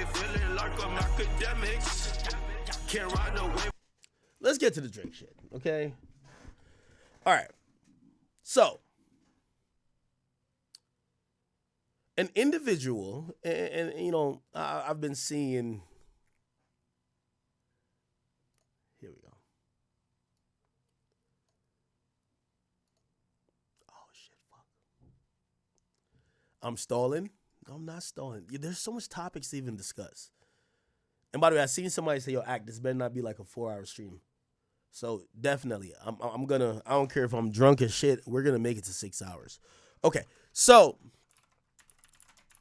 feeling like I'm Akademiks. Can't ride away. Let's get to the Drake shit, okay? All right. So, an individual, and you know, I've been seeing. Here we go. Oh shit! Fuck. I'm stalling. No, I'm not stalling. There's so much topics to even discuss. And by the way, I seen somebody say, "Yo, Act, this better not be like a 4-hour stream." So definitely, I'm gonna. I don't care if I'm drunk as shit. We're gonna make it to 6 hours. Okay, so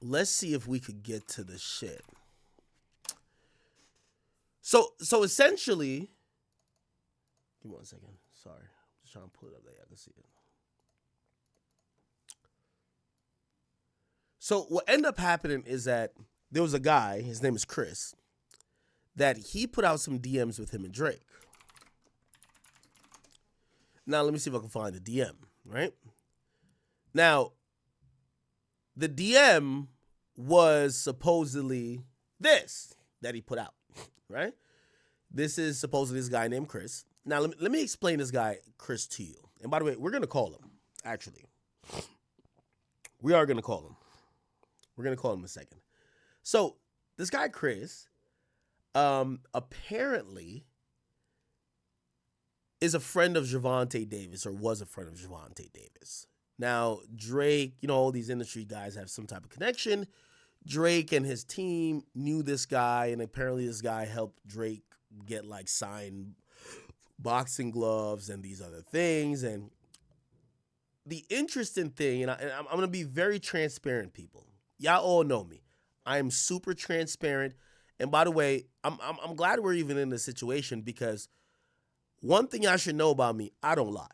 let's see if we could get to the shit. So essentially, give me 1 second. Sorry, I'm just trying to pull it up there. I can see it. So what ended up happening is that there was a guy. His name is Chris. That he put out some DMs with him and Drake. Now, let me see if I can find the DM, right? Now, the DM was supposedly this that he put out, right? This is supposedly this guy named Chris. Now, let me explain this guy, Chris, to you. And by the way, we're going to call him, actually. We are going to call him. We're going to call him in a second. So, this guy, Chris, apparently is a friend of Gervonta Davis, or was a friend of Gervonta Davis. Now, Drake, you know, all these industry guys have some type of connection. Drake and his team knew this guy, and apparently this guy helped Drake get, like, signed boxing gloves and these other things. And the interesting thing, and I'm going to be very transparent, people. Y'all all know me. I am super transparent. And by the way, I'm glad we're even in this situation, because one thing I should know about me, I don't lie,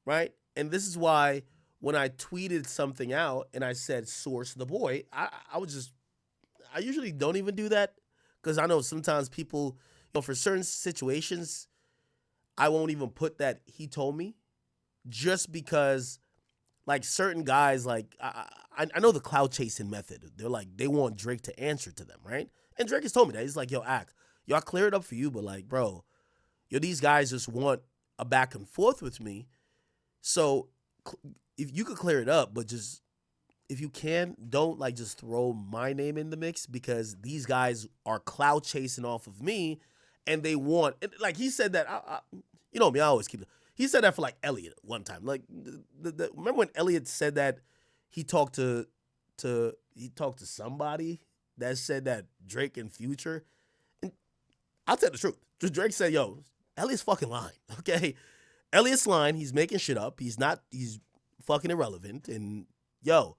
right? And this is why when I tweeted something out and I said source the boy, I usually don't even do that, because I know sometimes people, you know, for certain situations, I won't even put that he told me, just because, like, certain guys, like, I know the cloud chasing method. They're like, they want Drake to answer to them, right? And Drake has told me that. He's like, yo, Act, y'all clear it up for you, but, like, bro, yo, these guys just want a back and forth with me. So if you could clear it up, but just, if you can, don't, like, just throw my name in the mix, because these guys are cloud chasing off of me, and they want, like, he said that, you know me, I always keep it. He said that for, like, Elliot one time. Like, remember when Elliot said that he talked to somebody that said that Drake and Future, and I'll tell the truth. Drake said, yo, Elliot's fucking lying, okay? Elliot's lying. He's making shit up. He's fucking irrelevant. And, yo,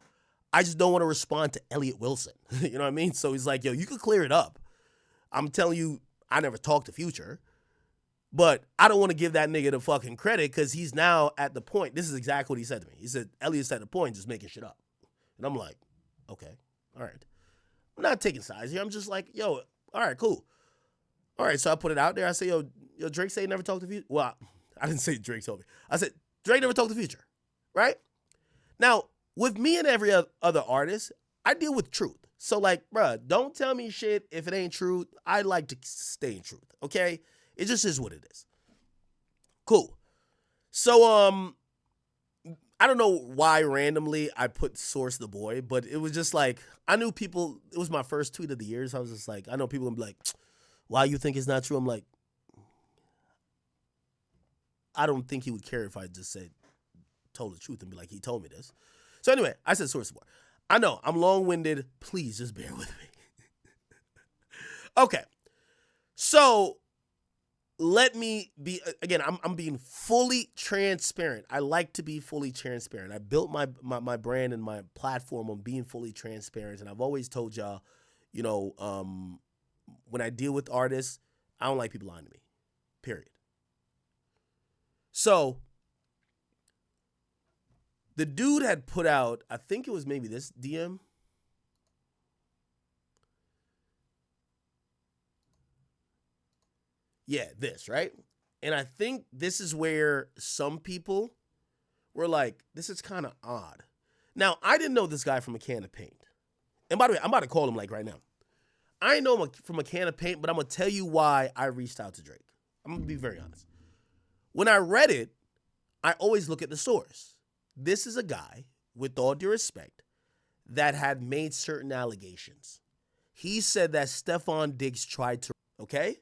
I just don't want to respond to Elliot Wilson. You know what I mean? So he's like, yo, you could clear it up. I'm telling you, I never talked to Future. But I don't want to give that nigga the fucking credit, because he's now at the point. This is exactly what he said to me. He said, Elliot's at the point just making shit up. And I'm like, okay, all right. I'm not taking sides here. I'm just like, yo, all right, cool. All right, so I put it out there. I say, yo, Drake say he never talked to Future. Well, I didn't say Drake told me. I said, Drake never talked to Future, right? Now, with me and every other artist, I deal with truth. So, like, bruh, don't tell me shit if it ain't true. I like to stay in truth, okay? It just is what it is. Cool. So, I don't know why randomly I put source the boy, but it was just like, I knew people, it was my first tweet of the year, so I was just like, I know people gonna be like, why you think it's not true? I'm like, I don't think he would care if I just told the truth and be like, he told me this. So anyway, I said source the boy. I know, I'm long-winded. Please just bear with me. Okay. So let me be, again, I'm being fully transparent. I like to be fully transparent. I built my brand and my platform on being fully transparent. And I've always told y'all, you know, when I deal with artists, I don't like people lying to me, period. So the dude had put out, I think it was maybe this DM. Yeah, this, right? And I think this is where some people were like, this is kind of odd. Now, I didn't know this guy from a can of paint. And by the way, I'm about to call him like right now. I know him from a can of paint, but I'm going to tell you why I reached out to Drake. I'm going to be very honest. When I read it, I always look at the source. This is a guy, with all due respect, that had made certain allegations. He said that Stefon Diggs tried to, okay?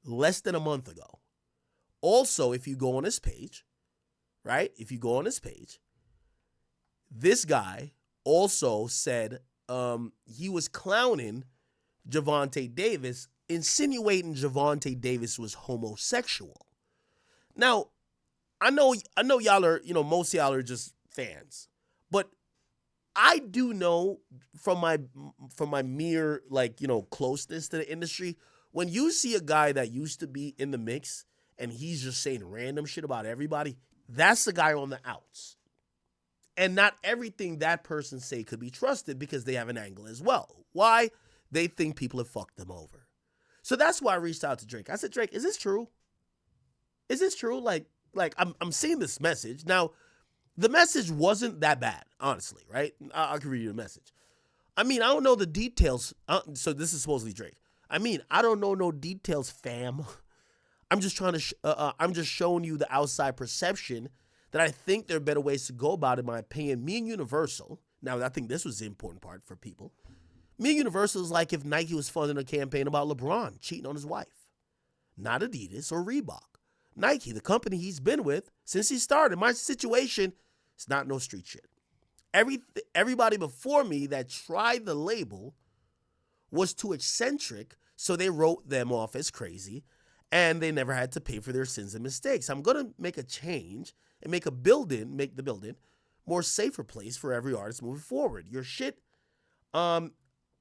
Less than a month ago. Also, if you go on his page, right? If you go on his page, this guy also said he was clowning Gervonta Davis, insinuating Gervonta Davis was homosexual. Now, I know y'all are, most of y'all are just fans, but I do know from my mere closeness to the industry, when you see a guy that used to be in the mix and he's just saying random shit about everybody, that's the guy on the outs. And not everything that person say could be trusted because they have an angle as well. Why? They think people have fucked them over. So that's why I reached out to Drake. I said, Drake, is this true? Is this true? Like I'm seeing this message. Now, the message wasn't that bad, honestly, right? I can read you the message. I mean, I don't know the details. So this is supposedly Drake. I mean, I don't know no details, fam. I'm just trying to, I'm just showing you the outside perception that I think there are better ways to go about it, in my opinion. Me and Universal, now I think this was the important part for people. Me and Universal is like if Nike was funding a campaign about LeBron cheating on his wife. Not Adidas or Reebok. Nike, the company he's been with since he started. My situation, it's not no street shit. Everybody before me that tried the label was too eccentric, so they wrote them off as crazy, and they never had to pay for their sins and mistakes. I'm going to make a change and make the building more safer place for every artist moving forward. Your shit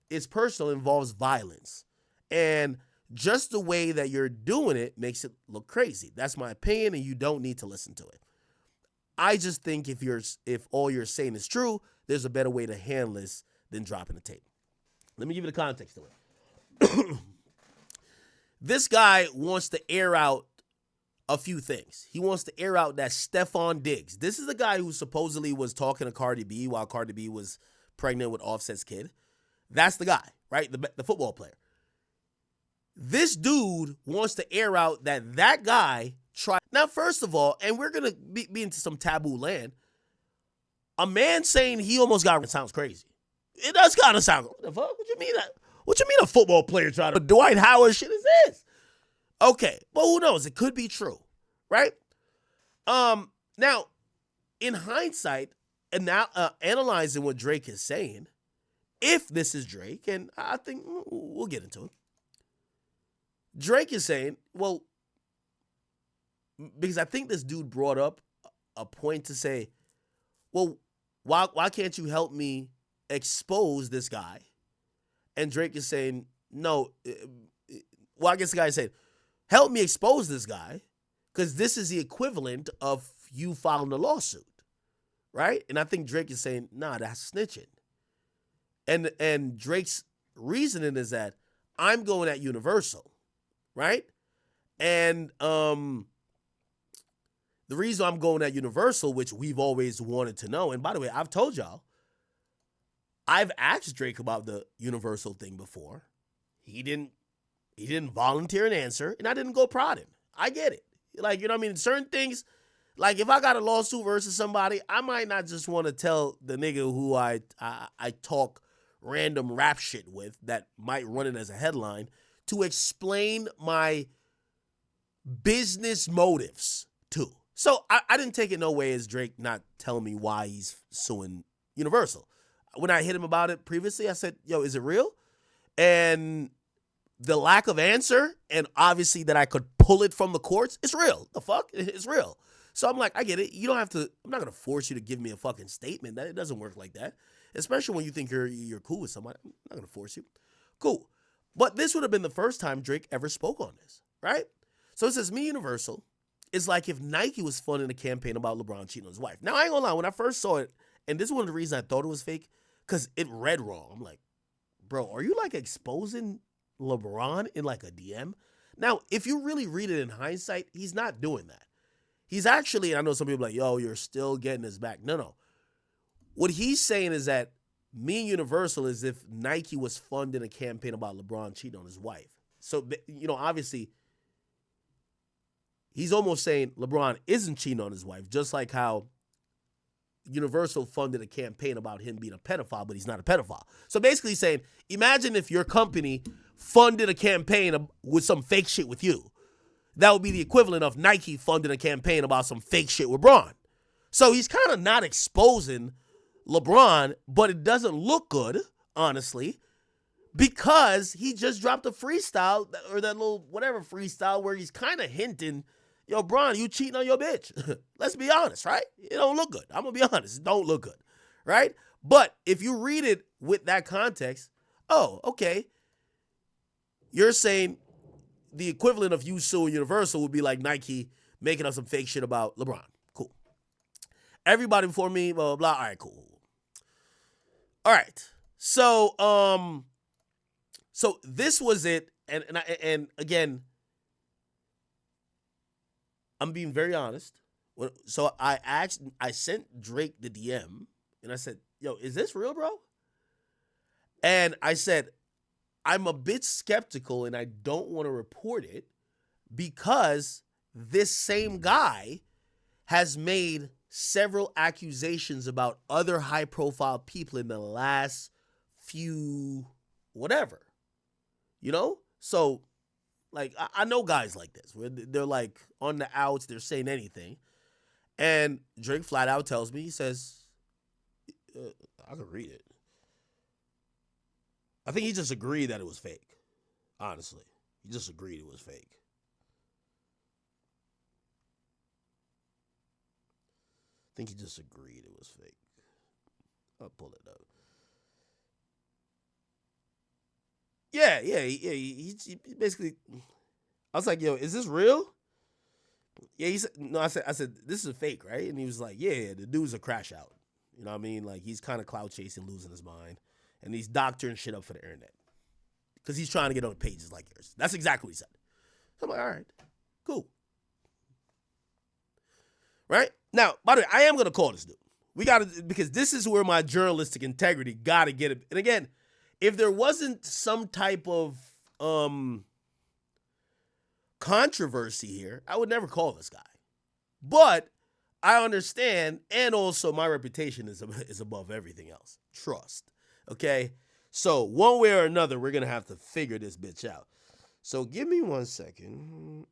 is personal, involves violence. And just the way that you're doing it makes it look crazy. That's my opinion, and you don't need to listen to it. I just think if all you're saying is true, there's a better way to handle this than dropping the tape. Let me give you the context to it. This guy wants to air out a few things. He wants to air out that Stefon Diggs. This is the guy who supposedly was talking to Cardi B while Cardi B was pregnant with Offset's kid. That's the guy, right? The football player. This dude wants to air out that guy tried. Now, first of all, and we're going to be into some taboo land, a man saying he almost got sounds crazy. It does kind of sound, what the fuck? What you mean? What you mean a football player tried to Dwight Howard shit is this? Okay, but who knows? It could be true, right? Now, in hindsight, and now analyzing what Drake is saying, if this is Drake, and I think we'll get into it, Drake is saying, well, because I think this dude brought up a point to say, well, why can't you help me expose this guy? And Drake is saying, no. Well, I guess the guy is saying, help me expose this guy, because this is the equivalent of you filing a lawsuit, right? And I think Drake is saying, nah, that's snitching. And Drake's reasoning is that I'm going at Universal, right? And the reason I'm going at Universal, which we've always wanted to know, and by the way, I've told y'all, I've asked Drake about the Universal thing before. He didn't volunteer an answer, and I didn't go prod him. I get it. Like, you know what I mean? Certain things, like if I got a lawsuit versus somebody, I might not just want to tell the nigga who I talk random rap shit with that might run it as a headline to explain my business motives too. So I didn't take it no way as Drake not telling me why he's suing Universal. When I hit him about it previously, I said, yo, is it real? And the lack of answer, and obviously that I could pull it from the courts, it's real. The fuck? It's real. So I'm like, I get it. You don't have to, I'm not going to force you to give me a fucking statement. That it doesn't work like that. Especially when you think you're cool with somebody. I'm not going to force you. Cool. But this would have been the first time Drake ever spoke on this, right? So it says, me, Universal, is like if Nike was funding a campaign about LeBron cheating on his wife. Now, I ain't gonna lie. When I first saw it, and this is one of the reasons I thought it was fake, because it read wrong. I'm like, bro, are you like exposing LeBron in like a DM? Now, if you really read it in hindsight, he's not doing that. He's actually, and I know some people are like, yo, you're still getting his back. No. What he's saying is that me and Universal is if Nike was funding a campaign about LeBron cheating on his wife. So, obviously, he's almost saying LeBron isn't cheating on his wife, just like how Universal funded a campaign about him being a pedophile, but he's not a pedophile. So basically saying, imagine if your company funded a campaign with some fake shit with you. That would be the equivalent of Nike funding a campaign about some fake shit with Bron. So he's kind of not exposing LeBron, but it doesn't look good, honestly, because he just dropped a freestyle, or that little whatever freestyle where he's kind of hinting, yo, Bron, you cheating on your bitch. Let's be honest, right? It don't look good. I'm going to be honest. It don't look good, right? But if you read it with that context, oh, okay. You're saying the equivalent of you suing Universal would be like Nike making up some fake shit about LeBron. Cool. Everybody before me, blah, blah, blah. All right, cool. All right. So this was it. And again, I'm being very honest. So I sent Drake the DM and I said, yo, is this real, bro? And I said, I'm a bit skeptical and I don't want to report it because this same guy has made several accusations about other high-profile people in the last few whatever, So, like, I know guys like this where they're like on the outs, they're saying anything. And Drake flat out tells me, he says, I can read it. I think he just agreed that it was fake, honestly. He just agreed it was fake. I think he just agreed it was fake. I'll pull it up. Yeah. He basically, I was like, yo, is this real? Yeah, he said, no, I said, this is a fake, right? And he was like, yeah, the dude's a crash out. You know what I mean? Like, he's kind of clout chasing, losing his mind. And he's doctoring shit up for the internet. Because he's trying to get on pages like yours. That's exactly what he said. So I'm like, all right, cool. Right? Now, by the way, I am going to call this dude. We got to, because this is where my journalistic integrity got to get it. And again, if there wasn't some type of controversy here, I would never call this guy. But I understand, and also my reputation is above everything else. Trust. Okay? So one way or another, we're going to have to figure this bitch out. So give me 1 second.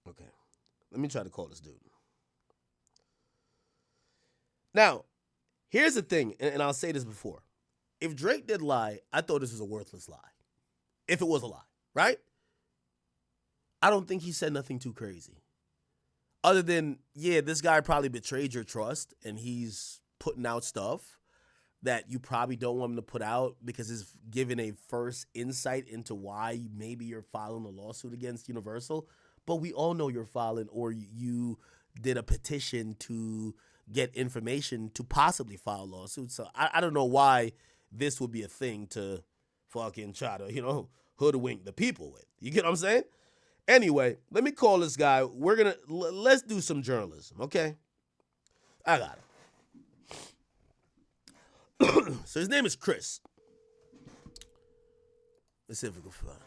Okay. Let me try to call this dude. Now, here's the thing, and I'll say this before. If Drake did lie, I thought this was a worthless lie. If it was a lie, right? I don't think he said nothing too crazy. Other than, yeah, this guy probably betrayed your trust, and he's putting out stuff that you probably don't want him to put out because it's giving a first insight into why maybe you're filing a lawsuit against Universal. But we all know you're filing, or you did a petition to get information to possibly file a lawsuit. So I don't know why this would be a thing to fucking try to, hoodwink the people with. You get what I'm saying? Anyway, let me call this guy. Let's do some journalism, okay? I got it. So his name is Chris. Let's see if we can find it.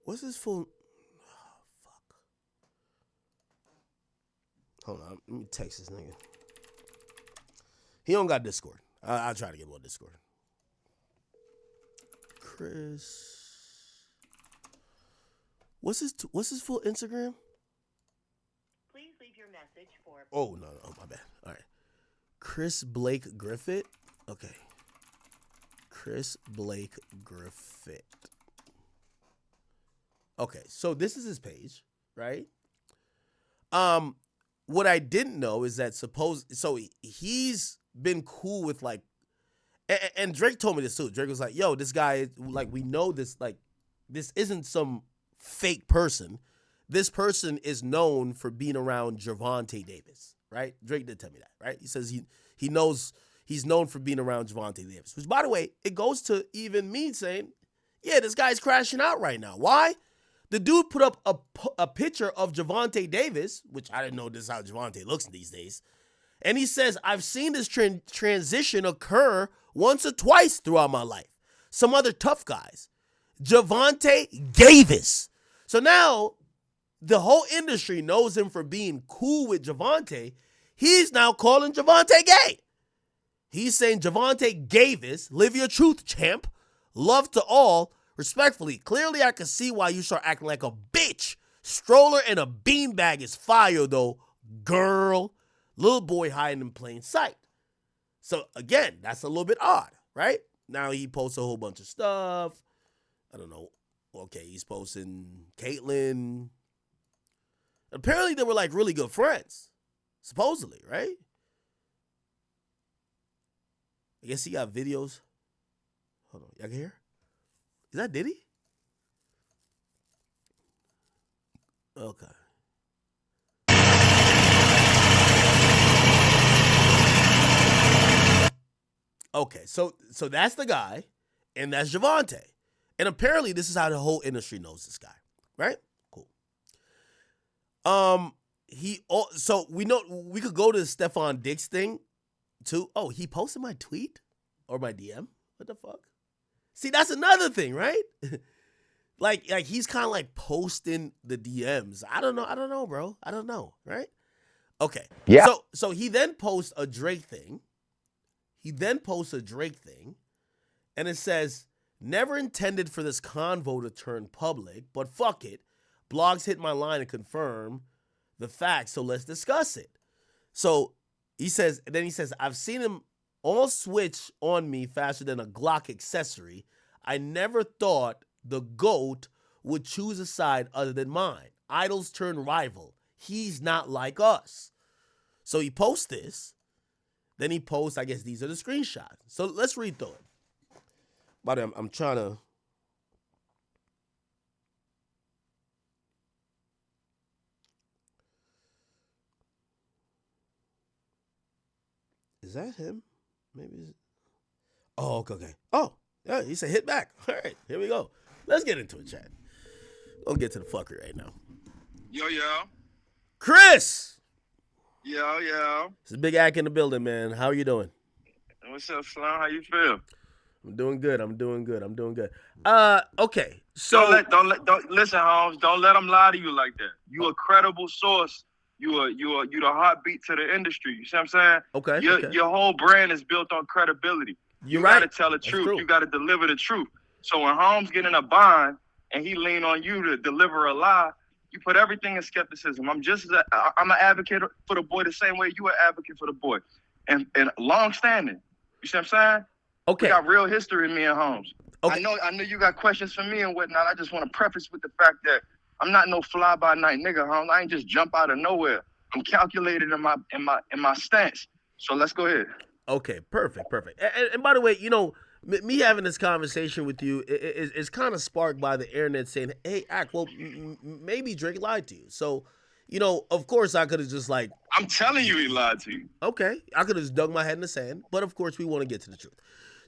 What's his full? Oh, fuck. Hold on. Let me text this nigga. He don't got Discord. I'll try to get him on Discord. Chris. What's his full Instagram? Please leave your message for. Oh, no, my bad. All right. Chris Blake Griffith. Okay. Chris Blake Griffith. Okay, so this is his page, right? What I didn't know is that he's been cool with like, and Drake told me this too. Drake was like, yo, this guy, like, we know this, like, this isn't some fake person. This person is known for being around Gervonta Davis. right? Drake did tell me that, right? He says he knows he's known for being around Gervonta Davis, which, by the way, it goes to even me saying, yeah, this guy's crashing out right now. Why? The dude put up a picture of Gervonta Davis, which I didn't know this is how Gervonta looks these days. And he says, I've seen this transition occur once or twice throughout my life. Some other tough guys. Gervonta Davis. So now the whole industry knows him for being cool with Gervonta. He's now calling Gervonta gay. He's saying, Gervonta Davis, live your truth, champ. Love to all. Respectfully, clearly I can see why you start acting like a bitch. Stroller and a beanbag is fire, though. Girl. Little boy hiding in plain sight. So, again, that's a little bit odd, right? Now he posts a whole bunch of stuff. I don't know. Okay, he's posting Caitlyn. Apparently, they were, like, really good friends. Supposedly, right? I guess he got videos. Hold on. Y'all can hear? Is that Diddy? Okay. Okay, so that's the guy, and that's Gervonta. And apparently this is how the whole industry knows this guy, right? Cool. So we know we could go to the Stefon Diggs thing too. Oh, he posted my tweet or my DM? What the fuck? See, that's another thing, right? like he's kind of like posting the DMs. I don't know, bro. I don't know, right? Okay. Yeah. So he then posts a Drake thing. And it says, never intended for this convo to turn public, but fuck it. Blogs hit my line and confirm the facts, so let's discuss it. So he says, I've seen him almost switch on me faster than a Glock accessory. I never thought the GOAT would choose a side other than mine. Idols turn rival. He's not like us. So he posts this. Then he posts, I guess these are the screenshots. So let's read through it. But I'm trying to. Is that him? Maybe. Oh, okay. Oh, yeah, he said hit back. All right, here we go. Let's get into it, chat. Let's get to the fuckery right now. Yo. Chris! Yo. It's a big act in the building, man. How are you doing? What's up, Slum? How you feel? I'm doing good. Okay. So don't listen, Holmes. Don't let them lie to you like that. You a credible source. You the heartbeat to the industry. You see what I'm saying? Okay. Your whole brand is built on credibility. You right. gotta tell the truth. You gotta deliver the truth. So when Holmes get in a bind and he lean on you to deliver a lie, you put everything in skepticism. I'm an advocate for the boy the same way you an advocate for the boy, and long standing. You see what I'm saying? Okay. We got real history, me and Holmes. Okay. I know you got questions for me and whatnot. I just want to preface with the fact that I'm not no fly by night nigga, Holmes. I ain't just jump out of nowhere. I'm calculated in my stance. So let's go ahead. Okay, perfect. And by the way, me having this conversation with you is kind of sparked by the internet saying, hey, maybe Drake lied to you. So, of course I could have just like... I'm telling you he lied to you. Okay, I could have just dug my head in the sand. But of course we want to get to the truth.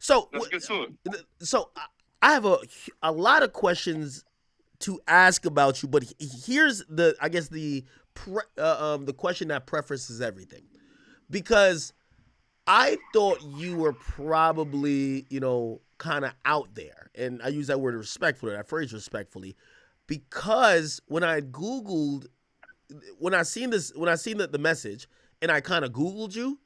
So let's get to it. So I have a lot of questions to ask about you, but here's the question that prefaces everything. Because I thought you were probably, kind of out there. And I use that word respectfully, that phrase respectfully, because when I Googled, when I seen the message and I kind of Googled you,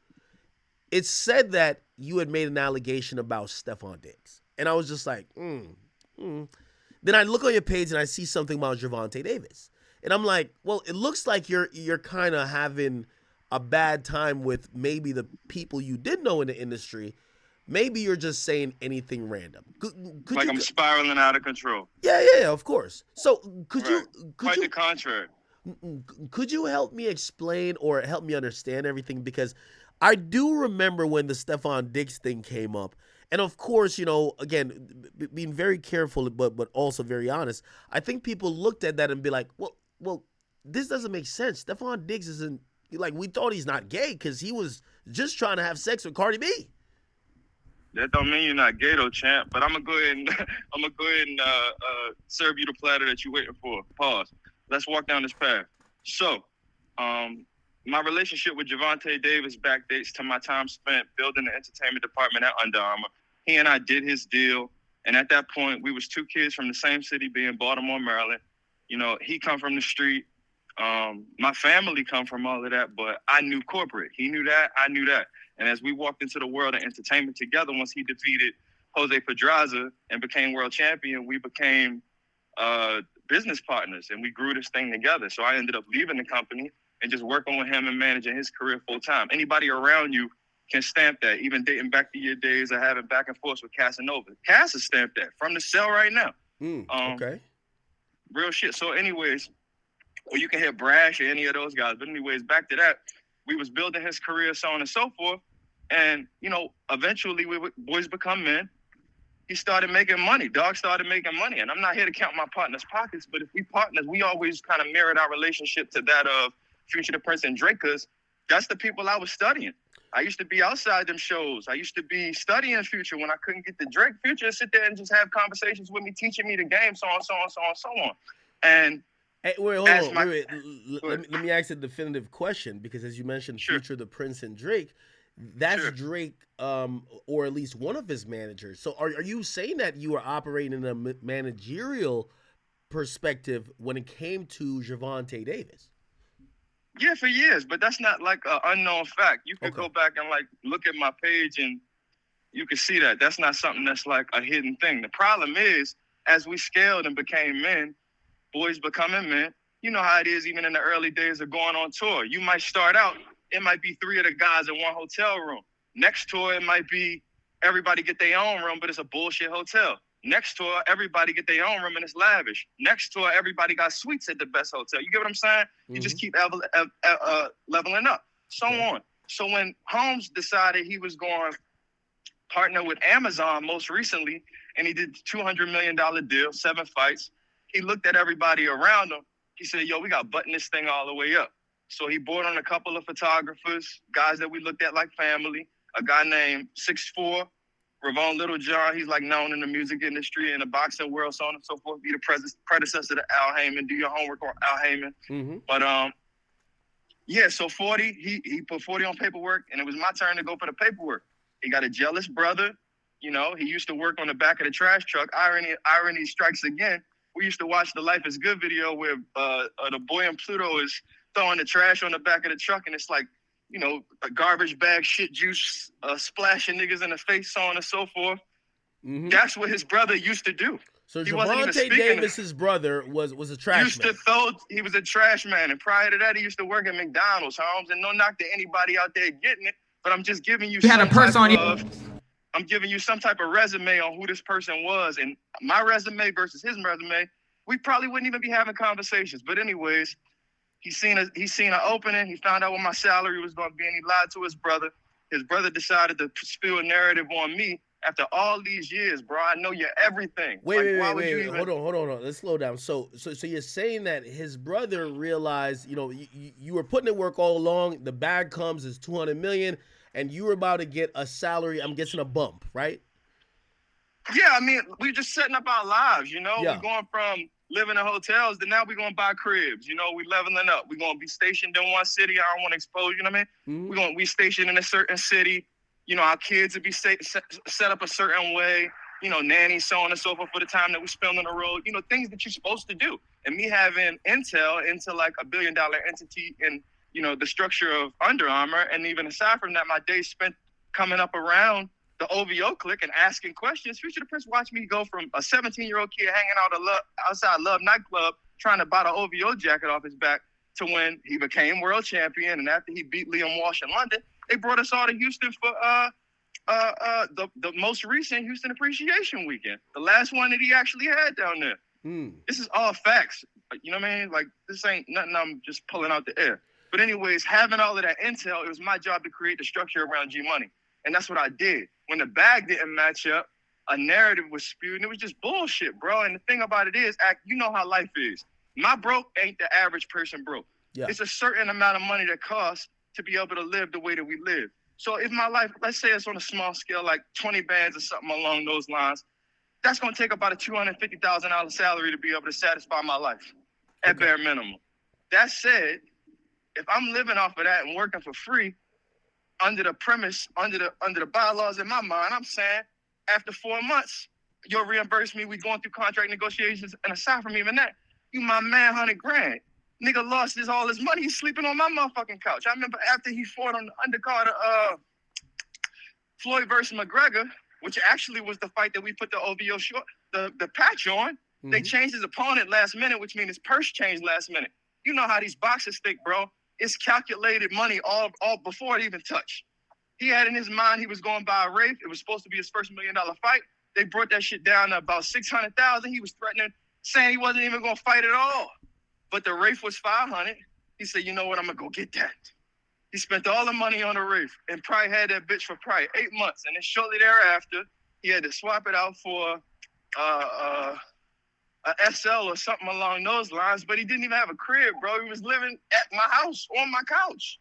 it said that you had made an allegation about Stefon Diggs. And I was just like, Then I look on your page and I see something about Gervonta Davis. And I'm like, well, it looks like you're kind of having a bad time with maybe the people you did know in the industry. Maybe you're just saying anything random. Could I'm spiraling out of control. Yeah, of course. So could you quite the contrary. Could you help me explain or help me understand everything? Because I do remember when the Stefon Diggs thing came up. And of course, again, being very careful, but also very honest, I think people looked at that and be like, well, this doesn't make sense. Stefon Diggs isn't, like we thought he's not gay because he was just trying to have sex with Cardi B. That don't mean you're not gay though, champ. But I'm gonna go ahead and serve you the platter that you're waiting for. Pause. Let's walk down this path. So, my relationship with Gervonta Davis backdates to my time spent building the entertainment department at Under Armour. He and I did his deal, and at that point, we was two kids from the same city, being Baltimore, Maryland. You know, he come from the street. My family come from all of that, but I knew corporate. He knew that. I knew that. And as we walked into the world of entertainment together, once he defeated Jose Pedraza and became world champion, we became business partners, and we grew this thing together. So I ended up leaving the company and just working with him and managing his career full time. Anybody around you can stamp that, even dating back to your days of having back and forth with Casanova. Cass has stamped that from the cell right now. Okay. Real shit. So anyways, or you can hear Brash or any of those guys. But anyways, back to that. We was building his career, so on and so forth. And, you know, eventually boys become men. He started making money. Dog started making money. And I'm not here to count my partner's pockets, but if we partners, we always kind of mirrored our relationship to that of Future the Prince and Drake, because that's the people I was studying. I used to be outside them shows. I used to be studying Future when I couldn't get the Drake. Future sit there and just have conversations with me, teaching me the game, so on, so on, so on, so on. And hey, wait, hold on. Wait. Let me ask a definitive question, because as you mentioned, Future, the Prince, and Drake, that's Drake, or at least one of his managers. So are you saying that you were operating in a managerial perspective when it came to Gervonta Davis? Yeah, for years, but that's not like an unknown fact. You could go back and like look at my page and you can see that. That's not something that's like a hidden thing. The problem is, as we scaled and became men, boys becoming men, you know how it is even in the early days of going on tour. You might start out, it might be 3 of the guys in one hotel room. Next tour, it might be everybody get their own room, but it's a bullshit hotel. Next tour, everybody get their own room and it's lavish. Next tour, everybody got suites at the best hotel. You get what I'm saying? You just keep leveling up, so on. So when Holmes decided he was going to partner with Amazon most recently, and he did $200 million deal, 7 fights, he looked at everybody around him. He said, yo, we got to button this thing all the way up. So he brought on a couple of photographers, guys that we looked at like family, a guy named 6'4", Ravon Littlejohn. He's like known in the music industry and the boxing world, so on and so forth. Be the predecessor to Al Heyman. Do your homework on Al Heyman. But yeah, so 40, he put 40 on paperwork, and it was my turn to go for the paperwork. He got a jealous brother. You know, he used to work on the back of the trash truck. Irony strikes again. We used to watch the Life is Good video where the boy in Pluto is throwing the trash on the back of the truck, and it's like, you know, a garbage bag, shit juice, splashing niggas in the face, so on and so forth. That's what his brother used to do. So Gervonta Davis's brother was a trash man. He was a trash man, and prior to that, he used to work at McDonald's, Holmes. And no knock to anybody out there getting it, but I'm just giving you. I'm giving you some type of resume on who this person was, and my resume versus his resume, we probably wouldn't even be having conversations. But anyways, he's seen an opening. He found out what my salary was going to be, and he lied to his brother. His brother decided to spill a narrative on me. After all these years, bro, I know you're everything. Wait. Hold on. Let's slow down. So you're saying that his brother realized, you know, you were putting in work all along. The bag comes is $200 million, and you were about to get a salary. I'm guessing a bump, right? Yeah, I mean, we're just setting up our lives. You know, we're going from living in hotels to now we're gonna buy cribs. You know, we leveling up. We're gonna be stationed in one city. I don't want to expose. You know what I mean? We're gonna be stationed in a certain city. You know, our kids would be set up a certain way, you know, nannies, so on and so forth for the time that we spend on the road, you know, things that you're supposed to do. And me having intel into like $1 billion entity in, you know, the structure of Under Armour. And even aside from that, my days spent coming up around the OVO clique and asking questions. Future the Prince watched me go from a 17-year-old kid hanging out outside Love nightclub trying to buy the OVO jacket off his back to when he became world champion. And after he beat Liam Walsh in London, they brought us all to Houston for the most recent Houston Appreciation Weekend, the last one that he actually had down there. This is all facts. You know what I mean? Like, this ain't nothing I'm just pulling out the air. But anyways, having all of that intel, it was my job to create the structure around G-Money. And that's what I did. When the bag didn't match up, a narrative was spewed, and it was just bullshit, bro. And the thing about it is, you know how life is. My broke ain't the average person broke. Yeah. It's a certain amount of money that costs to be able to live the way that we live. So if my life, let's say it's on a small scale, like 20 bands or something along those lines, that's going to take about a $250,000 salary to be able to satisfy my life at bare minimum. That said, if I'm living off of that and working for free, under the premise, under the bylaws in my mind, I'm saying after 4 months, you'll reimburse me. We going through contract negotiations, and aside from even that, you my man, $100,000. Nigga lost all his money. He's sleeping on my motherfucking couch. I remember after he fought on the undercard of Floyd versus McGregor, which actually was the fight that we put the OVO short, the patch on. Mm-hmm. They changed his opponent last minute, which means his purse changed last minute. You know how these boxers think, bro. It's calculated money all before it even touched. He had in his mind he was going by a Rafe. It was supposed to be his first $1 million fight. They brought that shit down to about $600,000. He was threatening, saying he wasn't even going to fight at all. But the Rafe was $500. He said, you know what, I'm going to go get that. He spent all the money on the Rafe and probably had that bitch for probably 8 months. And then shortly thereafter, he had to swap it out for a SL or something along those lines. But he didn't even have a crib, bro. He was living at my house on my couch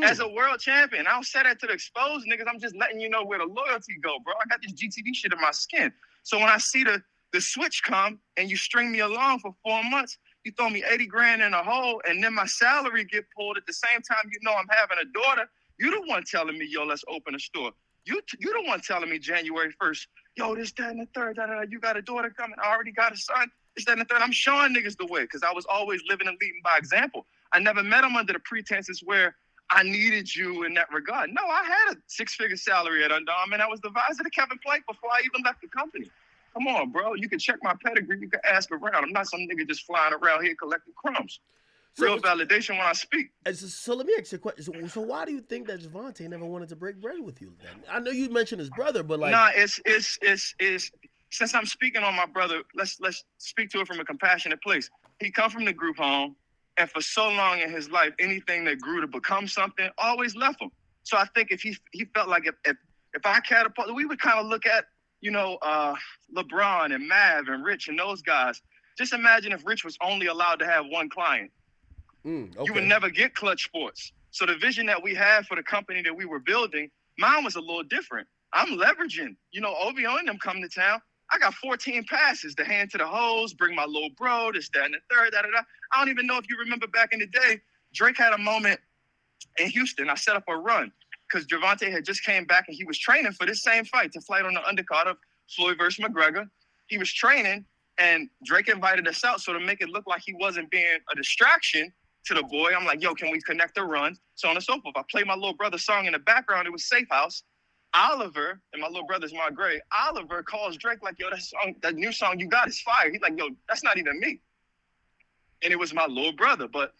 as a world champion. I don't say that to the exposed niggas. I'm just letting you know where the loyalty go, bro. I got this GTV shit in my skin. So when I see the switch come and you string me along for 4 months, you throw me $80,000 in a hole, and then my salary get pulled at the same time. You know I'm having a daughter. You the one telling me, yo, let's open a store. You the one telling me January 1st, yo, this, that, and the third. You got a daughter coming. I already got a son. This, that, and the third. I'm showing niggas the way because I was always living and leading by example. I never met him under the pretenses where I needed you in that regard. No, I had a 6-figure salary at Under Armour, and I was the advisor to Kevin Plank before I even left the company. Come on, bro. You can check my pedigree. You can ask around. I'm not some nigga just flying around here collecting crumbs. Real validation when I speak. So let me ask you a question. So why do you think that Gervonta never wanted to break bread with you then? I know you mentioned his brother, but like... Nah, it's since I'm speaking on my brother, let's speak to it from a compassionate place. He come from the group home, and for so long in his life, anything that grew to become something always left him. So I think if he felt like if I catapult, we would kind of look at, you know, LeBron and Mav and Rich and those guys. Just imagine if Rich was only allowed to have one client. You would never get Clutch Sports. So the vision that we had for the company that we were building, mine was a little different. I'm leveraging, you know, OVO and them come to town. I got 14 passes to hand to the hoes, bring my little bro, this, that, and the third, da-da-da. I don't even know if you remember back in the day, Drake had a moment in Houston. I set up a run because Gervonta had just came back and he was training for this same fight to fight on the undercard of Floyd versus McGregor. He was training, and Drake invited us out. So to make it look like he wasn't being a distraction to the boy, I'm like, yo, can we connect a run? So on and so forth. I played my little brother's song in the background. It was Safe House. Oliver, and my little brother's my Gray, Oliver calls Drake like, yo, that new song you got is fire. He's like, yo, that's not even me. And it was my little brother. But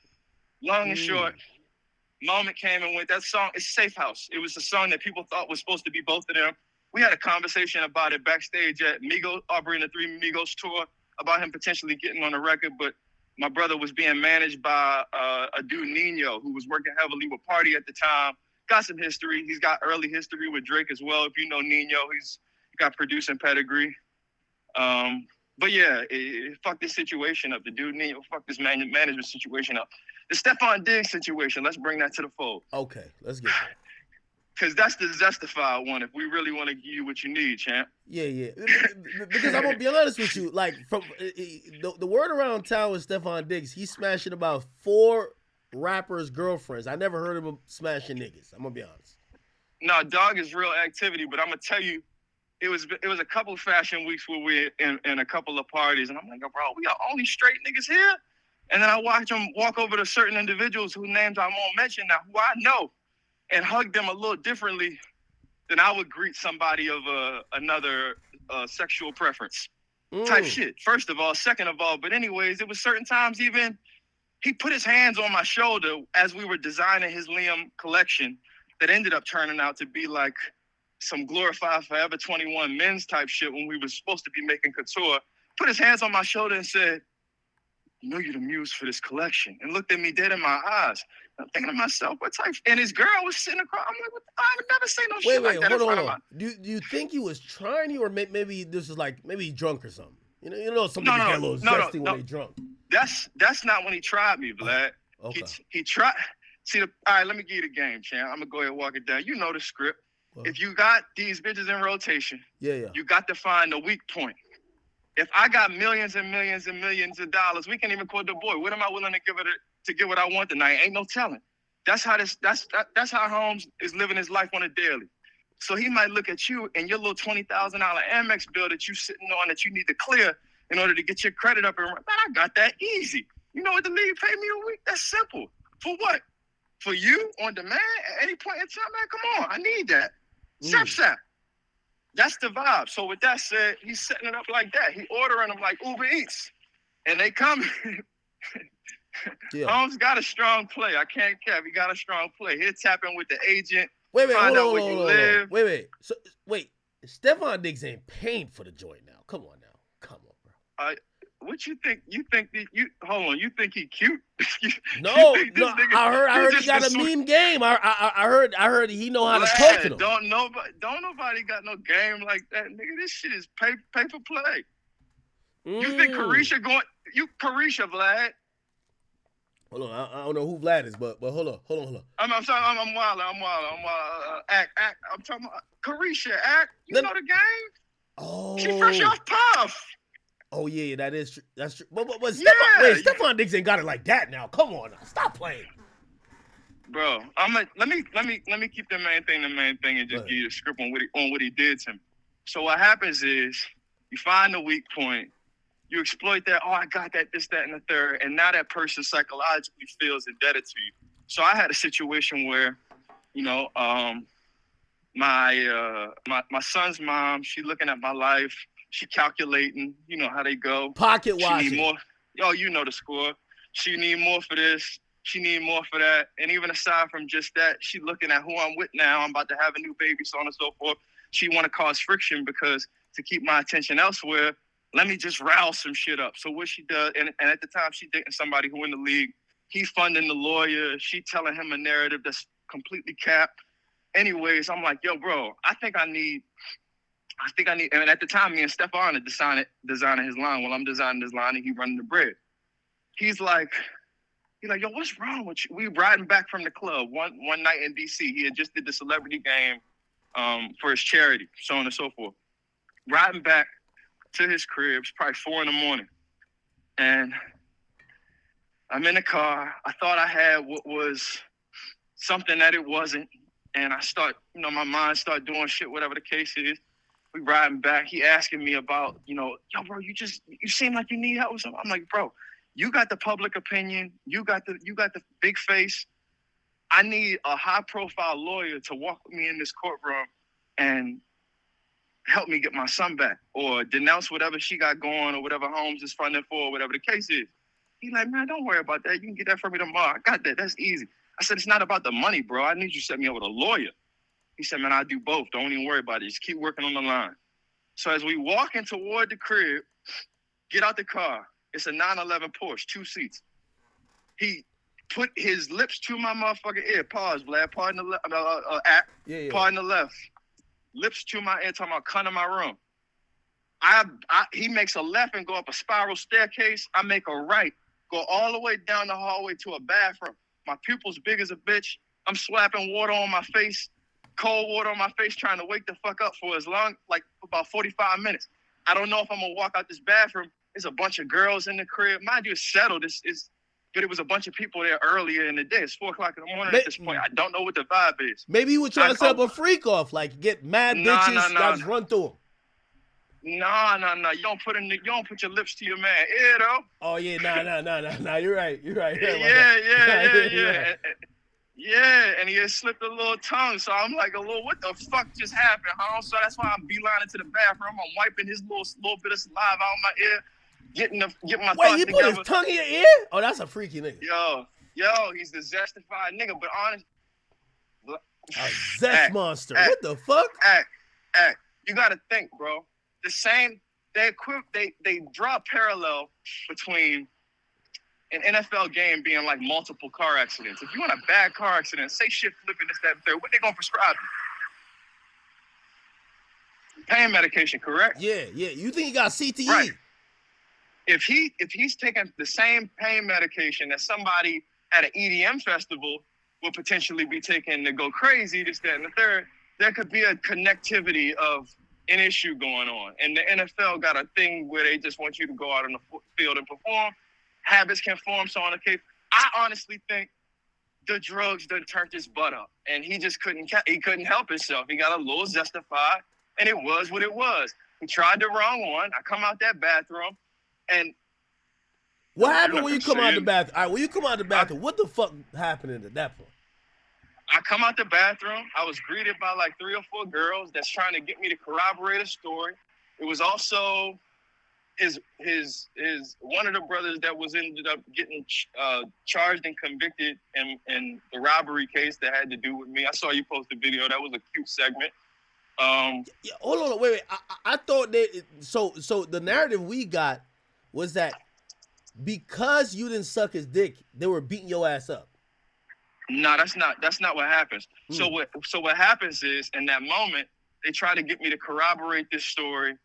long and short, moment came and went. That song is Safe House. It was a song that people thought was supposed to be both of them. We had a conversation about it backstage at Migos, Aubrey and the Three Migos tour, about him potentially getting on the record. But my brother was being managed by a dude, Nino, who was working heavily with Party at the time. Got some history. He's got early history with Drake as well. If you know Nino, he's got producing pedigree. But yeah, fuck this situation up. The dude Nino, fuck this management situation up. The Stefon Diggs situation, let's bring that to the fold. Okay, let's get there. Because that's the justified one if we really want to give you what you need, champ. Yeah. Because I'm going to be honest with you. Like, from the word around town with Stefon Diggs, he's smashing about 4 rappers' girlfriends. I never heard of him smashing niggas. I'm going to be honest. No, dog is real activity, but I'm going to tell you, it was a couple of fashion weeks where we're in a couple of parties, and I'm like, bro, we got only straight niggas here? And then I watch him walk over to certain individuals whose names I won't mention now, who I know, and hug them a little differently than I would greet somebody of another sexual preference type shit. First of all, second of all, but anyways, it was certain times even he put his hands on my shoulder as we were designing his Liam collection that ended up turning out to be like some glorified Forever 21 men's type shit when we were supposed to be making couture. Put his hands on my shoulder and said, "You know you're the muse for this collection," and looked at me dead in my eyes. I'm thinking to myself, what type? And his girl was sitting across. I'm like, I would never say no shit like that in front of my... Do you think he was trying you, or maybe this is like maybe he drunk or something? You know, some people get a little zesty when they drunk. That's not when he tried me, Vlad. Okay. He tried. See, all right, let me give you the game, champ. I'm going to go ahead and walk it down. You know the script. If you got these bitches in rotation, you got to find a weak point. If I got millions and millions and millions of dollars, we can't even quote the boy. What am I willing to give it to get what I want tonight? Ain't no telling. That's how how Holmes is living his life on a daily. So he might look at you and your little $20,000 Amex bill that you sitting on that you need to clear in order to get your credit up and run. Man, I got that easy. You know what the league pay me a week? That's simple. For what? For you on demand at any point in time? Man, come on. I need that. Sap. That's the vibe. So with that said, he's setting it up like that. He ordering them like Uber Eats. And they come. Holmes got a strong play. I can't cap. He got a strong play. He'll tap in with the agent. Wait, find out where you live. Wait. So, Stefon Diggs ain't paying for the joint now. Come on, bro. What you think? Hold on. You think he cute? No. I heard he got a mean game. I heard he know how to talk to them. Don't nobody got no game like that, nigga. This shit is pay for play. You think Carisha Vlad? Hold on, I don't know who Vlad is, but hold on. I'm sorry, I'm wild. Act. I'm talking about Carisha. Act. You know the game? Oh, she fresh off Puff. Oh yeah, that is true. That's true. But Stefon Diggs ain't got it like that now. Come on, now. Stop playing, bro. Let me keep the main thing, and just give you the script on what he did to me. So what happens is you find the weak point. You exploit that. Oh, I got that, this, that, and the third. And now that person psychologically feels indebted to you. So I had a situation where, my son's mom, she looking at my life. She calculating. You know how they go. Pocket watching. She need more. Yo, you know the score. She need more for this. She need more for that. And even aside from just that, she looking at who I'm with now. I'm about to have a new baby, so on and so forth. She want to cause friction because to keep my attention elsewhere, let me just rouse some shit up. So what she does, and at the time she dating somebody who in the league, he funding the lawyer, she telling him a narrative that's completely capped. Anyways, I'm like, yo, bro, I think I need, and at the time, me and Stefon are designing his line. While I'm designing his line and he running the bread. He's like, yo, what's wrong with you? We riding back from the club one night in DC. He had just did the celebrity game for his charity, so on and so forth. Riding back to his crib, it's probably 4 a.m. And I'm in the car. I thought I had what was something that it wasn't. And I start, my mind start doing shit, whatever the case is. We riding back. He asking me about, yo, bro, you seem like you need help or something. I'm like, bro, you got the public opinion. You got the big face. I need a high profile lawyer to walk with me in this courtroom and help me get my son back or denounce whatever she got going or whatever Holmes is funding for or whatever the case is. He's like, man, don't worry about that. You can get that from me tomorrow. I got that. That's easy. I said, it's not about the money, bro. I need you to set me up with a lawyer. He said, man, I'll do both. Don't even worry about it. Just keep working on the line. So as we walking toward the crib, get out the car. It's a 911 Porsche, 2 seats. He put his lips to my motherfucking ear. Pause, Vlad. Pardon the left. Pardon the left. Lips to my ear, talking about come to my room. He makes a left and go up a spiral staircase. I make a right, go all the way down the hallway to a bathroom. My pupils big as a bitch. I'm slapping water on my face, cold water on my face, trying to wake the fuck up for about 45 minutes. I don't know if I'm gonna walk out this bathroom. There's a bunch of girls in the crib. Mind you, it's settled. But it was a bunch of people there earlier in the day. It's 4 o'clock in the morning at this point. I don't know what the vibe is. Maybe you were trying to set up a freak off, like get mad bitches, just run through them. No. You don't put your lips to your man ear though. Oh yeah, nah. You're right. Yeah. Yeah, and he had slipped a little tongue. So I'm like, what the fuck just happened, huh? So that's why I'm beelining to the bathroom. I'm wiping his little bit of saliva out my ear. Getting my thoughts together. Wait, he put his tongue in your ear? Oh, that's a freaky nigga. Yo, he's the zestified nigga. But honest, a zest monster. What the fuck? Act. You gotta think, bro. The same. They draw a parallel between an NFL game being like multiple car accidents. If you in a bad car accident, say shit flipping this, that, and third, what they gonna prescribe you? Pain medication, correct? Yeah. You think he got CTE? Right. If he's taking the same pain medication that somebody at an EDM festival would potentially be taken to go crazy, this, that, and the third. There could be a connectivity of an issue going on. And the NFL got a thing where they just want you to go out on the field and perform. Habits can form, so on and so forth. I honestly think the drugs done turned his butt up, and he just couldn't help himself. He got a little zestified, and it was what it was. He tried the wrong one. I come out that bathroom, and what happened when you come out the bathroom? All right, when you come out the bathroom, what the fuck happened at that point? I come out the bathroom. I was greeted by like 3 or 4 girls that's trying to get me to corroborate a story. It was also his one of the brothers that was ended up getting charged and convicted in the robbery case that had to do with me. I saw you post a video. That was a cute segment. Yeah, hold on, wait. I thought that so the narrative we got was that because you didn't suck his dick, they were beating your ass up. No, that's not what happens. So what happens is, in that moment, they try to get me to corroborate this story.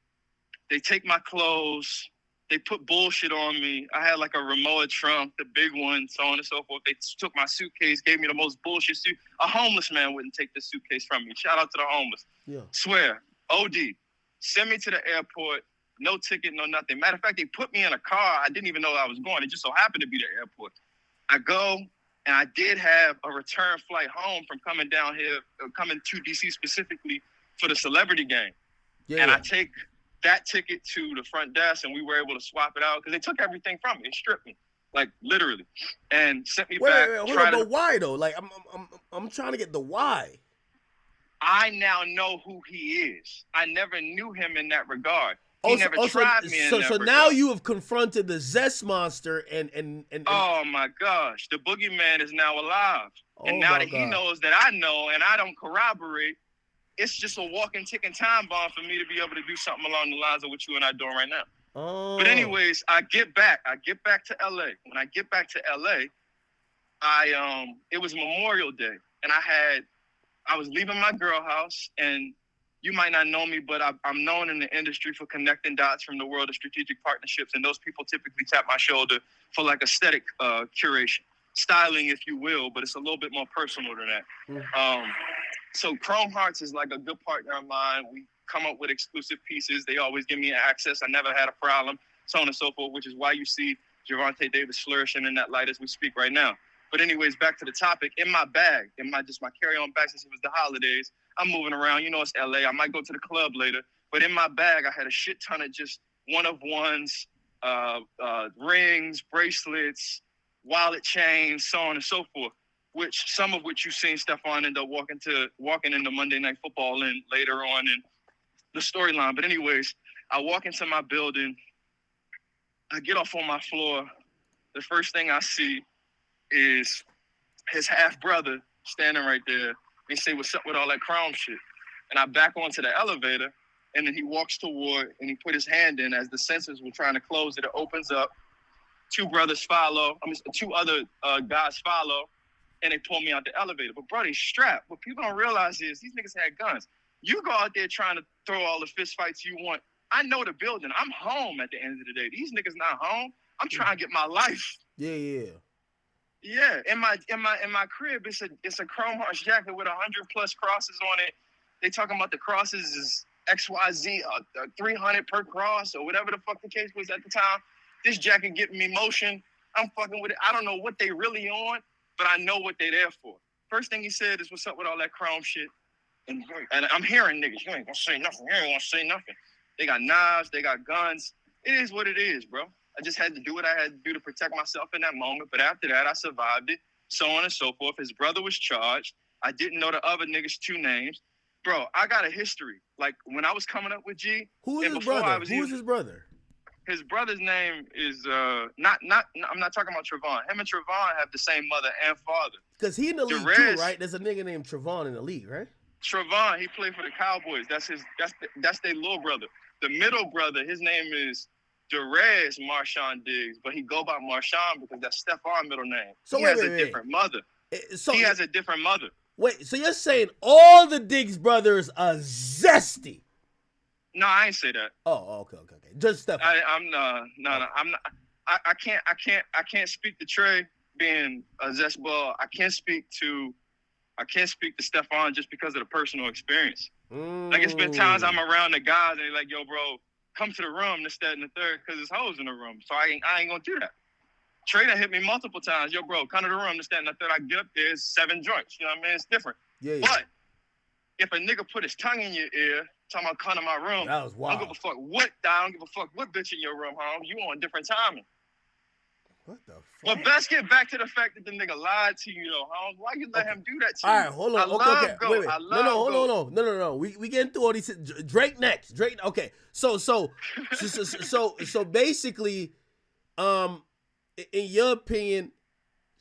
They take my clothes. They put bullshit on me. I had like a Ramoa trunk, the big one, so on and so forth. They took my suitcase, gave me the most bullshit suit. A homeless man wouldn't take the suitcase from me. Shout out to the homeless. Yeah. Swear. OD. Send me to the airport. No ticket, no nothing. Matter of fact, they put me in a car. I didn't even know I was going. It just so happened to be the airport. I go. And I did have a return flight home from coming down here, coming to DC specifically for the celebrity game. Yeah. And I take that ticket to the front desk, and we were able to swap it out because they took everything from me. They stripped me, like literally, and sent me back. Wait, hold on, but why though? Like I'm trying to get the why. I now know who he is. I never knew him in that regard. He never tried me in that regard. Now you have confronted the Zest monster and oh my gosh, the boogeyman is now alive. And now that he knows that I know and I don't corroborate, it's just a walking, ticking time bomb for me to be able to do something along the lines of what you and I are doing right now. Oh. But anyways, I get back to LA. When I get back to LA, it was Memorial Day, and I was leaving my girl house, and you might not know me, but I'm known in the industry for connecting dots from the world of strategic partnerships, and those people typically tap my shoulder for like aesthetic curation, styling, if you will, but it's a little bit more personal than that. Mm-hmm. So Chrome Hearts is like a good partner of mine. We come up with exclusive pieces. They always give me access. I never had a problem, so on and so forth, which is why you see Gervonta Davis flourishing in that light as we speak right now. But anyways, back to the topic. In my bag, my carry-on bag, since it was the holidays, I'm moving around. You know, it's LA. I might go to the club later. But in my bag, I had a shit ton of just one-of-ones, rings, bracelets, wallet chains, so on and so forth, some of which you've seen Stefon end up walking into Monday Night Football in later on in the storyline. But anyways, I walk into my building. I get off on my floor. The first thing I see is his half-brother standing right there. They say, "What's up with all that crown shit?" And I back onto the elevator, and then he walks toward, and he put his hand in as the sensors were trying to close it. It opens up. 2 brothers follow. 2 other guys follow, and they pull me out the elevator. But bro, they strapped. What people don't realize is these niggas had guns. You go out there trying to throw all the fist fights you want. I know the building. I'm home at the end of the day. These niggas not home. I'm trying to get my life. Yeah. Yeah, in my crib, it's a Chrome Hearts jacket with 100+ crosses on it. They talking about the crosses is XYZ, 300 per cross or whatever the fuck the case was at the time. This jacket giving me motion. I'm fucking with it. I don't know what they really on, but I know what they there for. First thing he said is, "What's up with all that chrome shit?" And I'm hearing niggas, "You ain't gonna say nothing. You ain't gonna say nothing." They got knives. They got guns. It is what it is, bro. I just had to do what I had to do to protect myself in that moment. But after that, I survived it, so on and so forth. His brother was charged. I didn't know the other niggas' 2 names. Bro, I got a history. Like, when I was coming up with G. Who is his brother? Who is his brother? His brother's name is, I'm not talking about Trevon. Him and Trevon have the same mother and father. Because he in the league too, right? There's a nigga named Trevon in the league, right? Trevon, he played for the Cowboys. That's their little brother. The middle brother, his name is Darez Diggs, but he go by Marshawn because that's Stefon's middle name. So he has a different mother. He has a different mother. Wait, so you're saying all the Diggs brothers are zesty? No, I ain't say that. Oh, okay. Just Stefon. I'm not. I can't speak to Trey. being a zest ball, I can't speak to Stefon just because of the personal experience. Like, it's been times I'm around the guys and they're like, yo, bro, come to the room, this, that, and the third, because there's hoes in the room. So I ain't going to do that. Trey done hit me multiple times. Yo, bro, come to the room, this, that, and the third. I get up there, it's 7 joints. You know what I mean? It's different. Yeah. But if a nigga put his tongue in your ear, talking about come to my room, That was wild. I don't give a fuck what, I don't give a fuck what bitch in your room, home. You on different timing. What the fuck? But let's get back to the fact that the nigga lied to you, though, Holmes. Why you let him do that to you? All right, hold on. I love Okay. Goat. Wait. I love Hold on. No. We getting through all these. Drake next. Drake. Okay. So basically, in your opinion,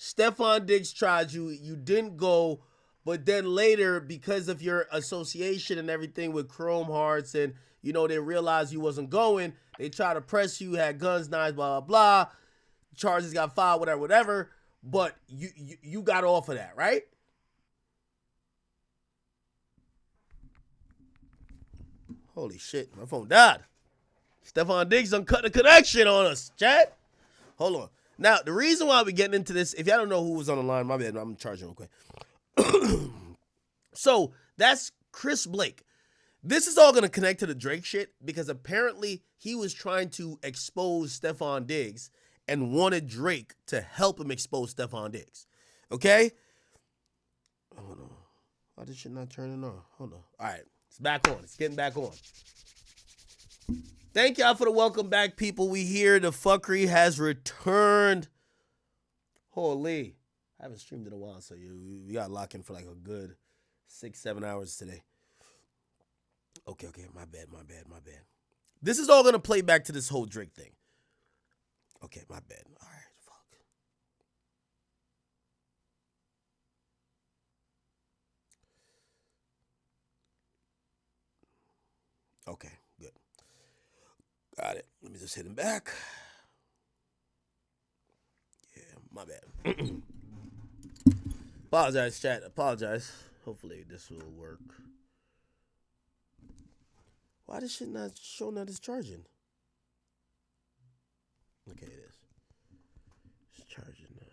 Stefon Diggs tried you. You didn't go, but then later, because of your association and everything with Chrome Hearts, and they realized you wasn't going. They tried to press you. Had guns, knives, blah blah blah. Charges got filed, whatever. But you got off of that, right? Holy shit, my phone died. Stefon Diggs done cut the connection on us, chat. Hold on. Now, the reason why we're getting into this, if y'all don't know who was on the line, my bad, I'm charging real quick. So, that's Chris Blake. This is all going to connect to the Drake shit because apparently he was trying to expose Stefon Diggs and wanted Drake to help him expose Stefon Diggs. Okay? Hold on. Why this shit not turning on? Hold on. All right. It's back on. It's getting back on. Thank y'all for the welcome back, people. We here. The fuckery has returned. Holy. I haven't streamed in a while, so we got locked in for like a good 6-7 hours today. Okay. My bad. This is all going to play back to this whole Drake thing. Okay, my bad. All right, fuck. Okay, good. Got it. Let me just hit him back. Yeah, my bad. Apologize, chat. Apologize. Hopefully this will work. Why this shit not showing that it's charging? Okay, it is. It's charging now.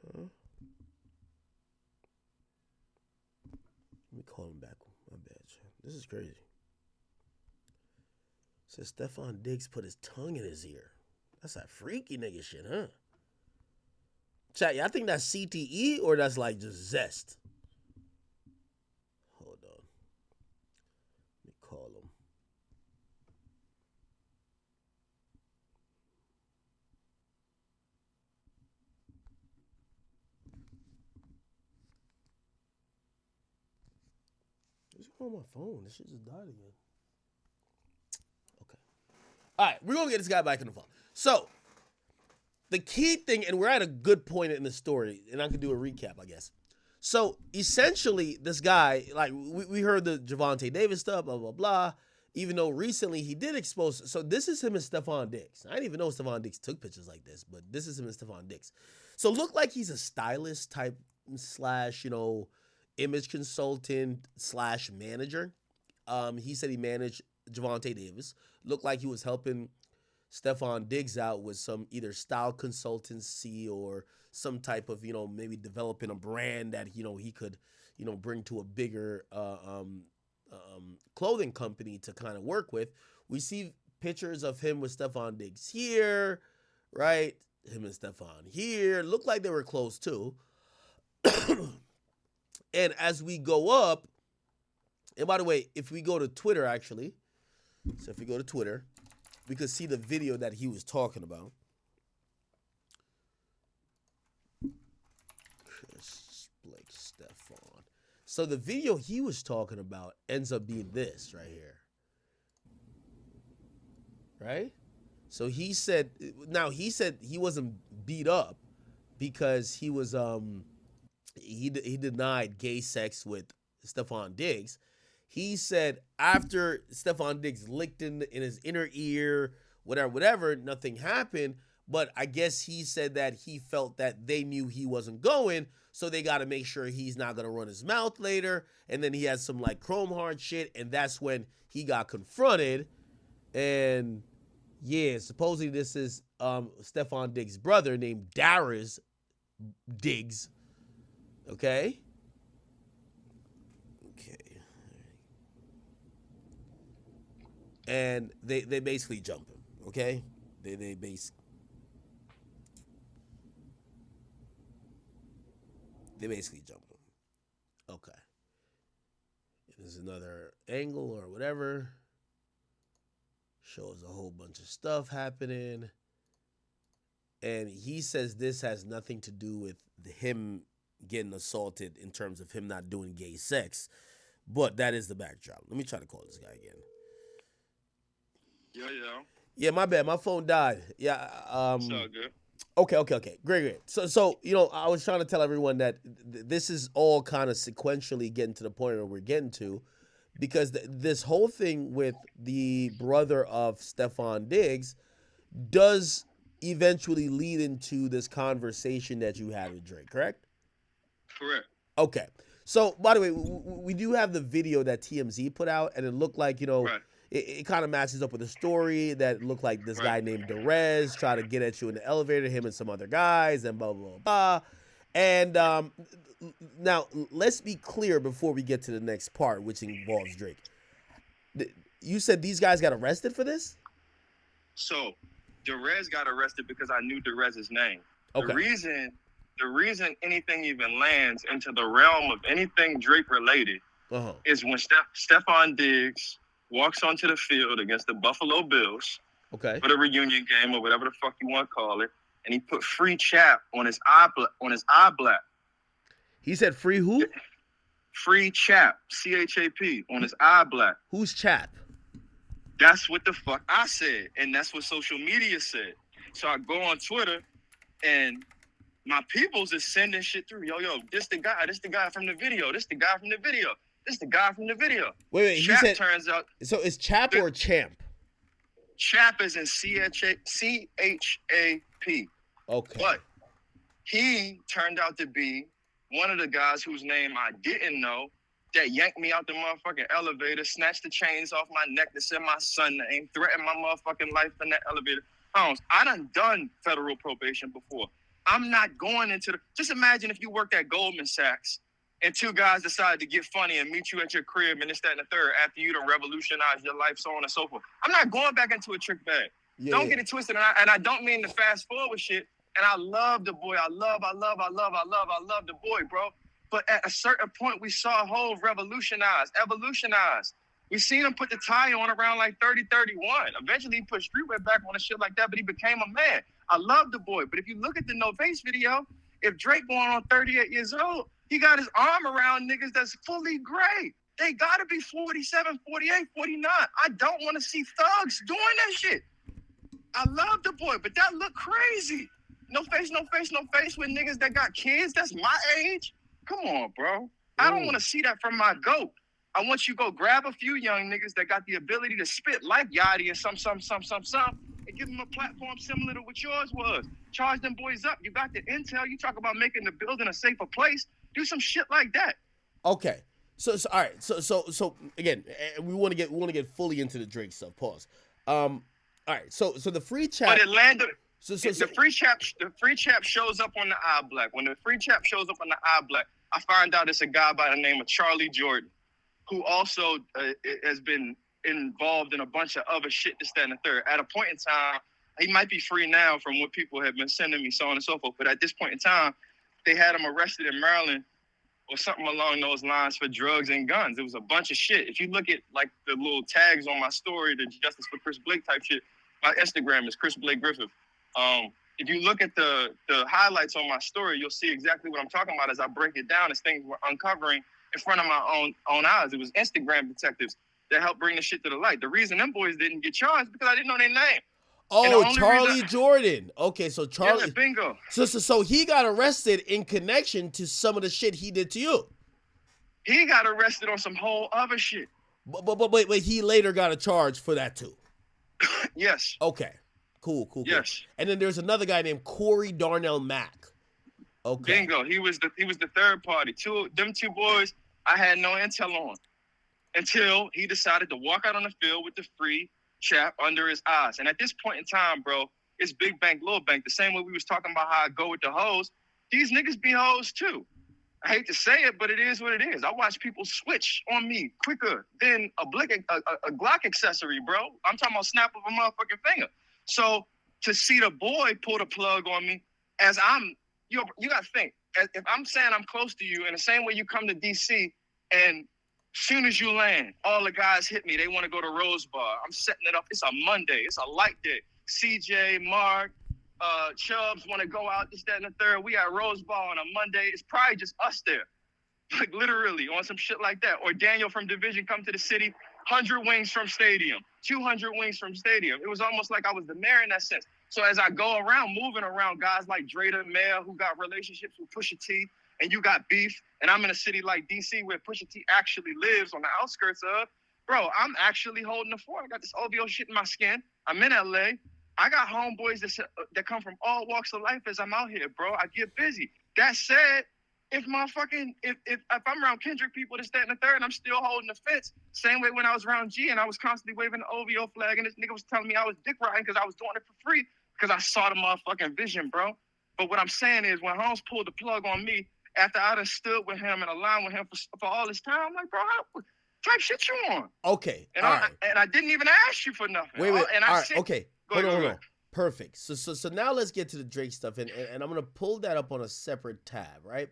Huh? Let me call him back. My bad, chat. This is crazy. Says Stefon Diggs put his tongue in his ear. That's that freaky nigga shit, huh? Chat, y'all think that's CTE or that's like just zest? Hold on. Let me call him. What's going on my phone? This shit just died again. Okay. All right, we're going to get this guy back on the phone. So, the key thing, and we're at a good point in the story, and I can do a recap, I guess. So, essentially, this guy, like, we heard the Gervonta Davis stuff, blah, blah, blah, even though recently he did expose. So, this is him and Stefon Diggs. I didn't even know Stefon Diggs took pictures like this, but this is him and Stefon Diggs. So, look like he's a stylist type slash, image consultant slash manager. He said he managed Gervonta Davis. Looked like he was helping Stefon Diggs out with some either style consultancy or some type of, maybe developing a brand that, he could, bring to a bigger clothing company to kind of work with. We see pictures of him with Stefon Diggs here, right? Him and Stefon here. Looked like they were close too. And as we go up, and by the way, if we go to Twitter, actually, so if we go to Twitter, we could see the video that he was talking about. Chris Blake Stefon. So the video he was talking about ends up being this right here. Right? So he said he wasn't beat up because he was he denied gay sex with Stefon Diggs. He said after Stefon Diggs licked in his inner ear, whatever, nothing happened. But I guess he said that he felt that they knew he wasn't going, so they got to make sure he's not going to run his mouth later. And then he had some like chrome heart shit, and that's when he got confronted. And Yeah, supposedly this is Stefon Diggs' brother named Darez Diggs. Okay. Okay. And they basically jump him. Okay. They basically jump him. Okay. There's another angle or whatever. Shows a whole bunch of stuff happening. And he says this has nothing to do with him getting assaulted in terms of him not doing gay sex. But that is the backdrop. Let me try to call this guy again. Yeah. Yeah, my bad. My phone died. Yeah. It's all good. Okay. Great. So I was trying to tell everyone that this is all kind of sequentially getting to the point where we're getting to, because this whole thing with the brother of Stefon Diggs does eventually lead into this conversation that you had with Drake, correct? Correct. Okay. So, by the way, we do have the video that TMZ put out, and it looked like, Right. it kind of matches up with a story that looked like this guy named Darez tried to get at you in the elevator, him and some other guys, and blah, blah, blah. And now, let's be clear before we get to the next part, which involves Drake. You said these guys got arrested for this? So, Darez got arrested because I knew Darez's name. Okay. The reason anything even lands into the realm of anything Drake related is when Stefon Diggs walks onto the field against the Buffalo Bills for the reunion game or whatever the fuck you want to call it, and he put free chap on his eye black. He said free who? Free chap, CHAP, on his eye black. Who's chap? That's what the fuck I said, and that's what social media said. So I go on Twitter, and my peoples is sending shit through. Yo, this the guy from the video. This the guy from the video. This the guy from the video. Wait, Chap he said, turns out. So is chap or champ? Chap is in CHAP. Okay. But he turned out to be one of the guys whose name I didn't know that yanked me out the motherfucking elevator, snatched the chains off my neck that said my son name, threatened my motherfucking life in that elevator. I done federal probation before. I'm not going into just imagine if you worked at Goldman Sachs and two guys decided to get funny and meet you at your crib and this, that, and the third after you done revolutionized your life, so on and so forth. I'm not going back into a trick bag. Don't get it twisted. And I don't mean to fast forward shit. And I love the boy. I love the boy, bro. But at a certain point, we saw Hov evolutionize. We seen him put the tie on around like 30, 31. Eventually, he put streetwear back on and shit like that, but he became a man. I love the boy. But if you look at the No Face video, if Drake going on 38 years old, he got his arm around niggas that's fully gray. They got to be 47, 48, 49. I don't want to see thugs doing that shit. I love the boy, but that look crazy. No face with niggas that got kids. That's my age. Come on, bro. I don't want to see that from my GOAT. I want you to go grab a few young niggas that got the ability to spit like Yachty and some, and give them a platform similar to what yours was. Charge them boys up. You got the intel. You talk about making the building a safer place. Do some shit like that. Okay. So all right. So again, we want to get fully into the Drake stuff. Pause. All right. So the free chat. But it landed. The free chap shows up on the eye black. When the free chap shows up on the eye black, I find out it's a guy by the name of Charlie Jordan, who also has been involved in a bunch of other shit, this, that, and the third. At a point in time, he might be free now from what people have been sending me, so on and so forth. But at this point in time, they had him arrested in Maryland or something along those lines for drugs and guns. It was a bunch of shit. If you look at like the little tags on my story, the Justice for Chris Blake type shit, my Instagram is Chris Blake Griffith. If you look at the highlights on my story, you'll see exactly what I'm talking about as I break it down as things were uncovering in front of my own eyes. It was Instagram detectives that helped bring the shit to the light. The reason them boys didn't get charged because I didn't know their name. Oh, Charlie Jordan. Okay, so Charlie. Yeah, bingo. So he got arrested in connection to some of the shit he did to you. He got arrested on some whole other shit. But he later got a charge for that too. Yes. Okay. Cool. Yes. And then there's another guy named Corey Darnell Mack. Okay. Bingo. He was the third party. Them two boys I had no intel on until he decided to walk out on the field with the free chap under his eyes. And at this point in time, bro, it's big bank, little bank. The same way we was talking about how I go with the hoes. These niggas be hoes too. I hate to say it, but it is what it is. I watch people switch on me quicker than a Glock accessory, bro. I'm talking about snap of a motherfucking finger. So to see the boy pull the plug on me as you got to think, if I'm saying I'm close to you in the same way you come to D.C. and soon as you land, all the guys hit me. They want to go to Rose Bar. I'm setting it up. It's a Monday. It's a light day. CJ, Mark, Chubbs want to go out, this, that, and the third. We at Rose Bar on a Monday. It's probably just us there. Like literally on some shit like that. Or Daniel from Division come to the city, 100 wings from stadium, 200 wings from stadium. It was almost like I was the mayor in that sense. So as I go around, moving around guys like Dreda, Mayor, who got relationships with Pusha T, and you got beef, and I'm in a city like DC where Pusha T actually lives on the outskirts of, bro, I'm actually holding the fort. I got this OVO shit in my skin. I'm in LA. I got homeboys that come from all walks of life as I'm out here, bro. I get busy. That said, if I'm around Kendrick people, this, that, and the third, I'm still holding the fence. Same way when I was around G and I was constantly waving the OVO flag and this nigga was telling me I was dick riding because I was doing it for free because I saw the motherfucking vision, bro. But what I'm saying is when Holmes pulled the plug on me after I done stood with him and aligned with him for all this time, I'm like, bro, what type shit you on? Okay, and I didn't even ask you for nothing. Wait. And all I right, said, okay. Hold on. Perfect. So now let's get to the Drake stuff, and I'm gonna pull that up on a separate tab, right?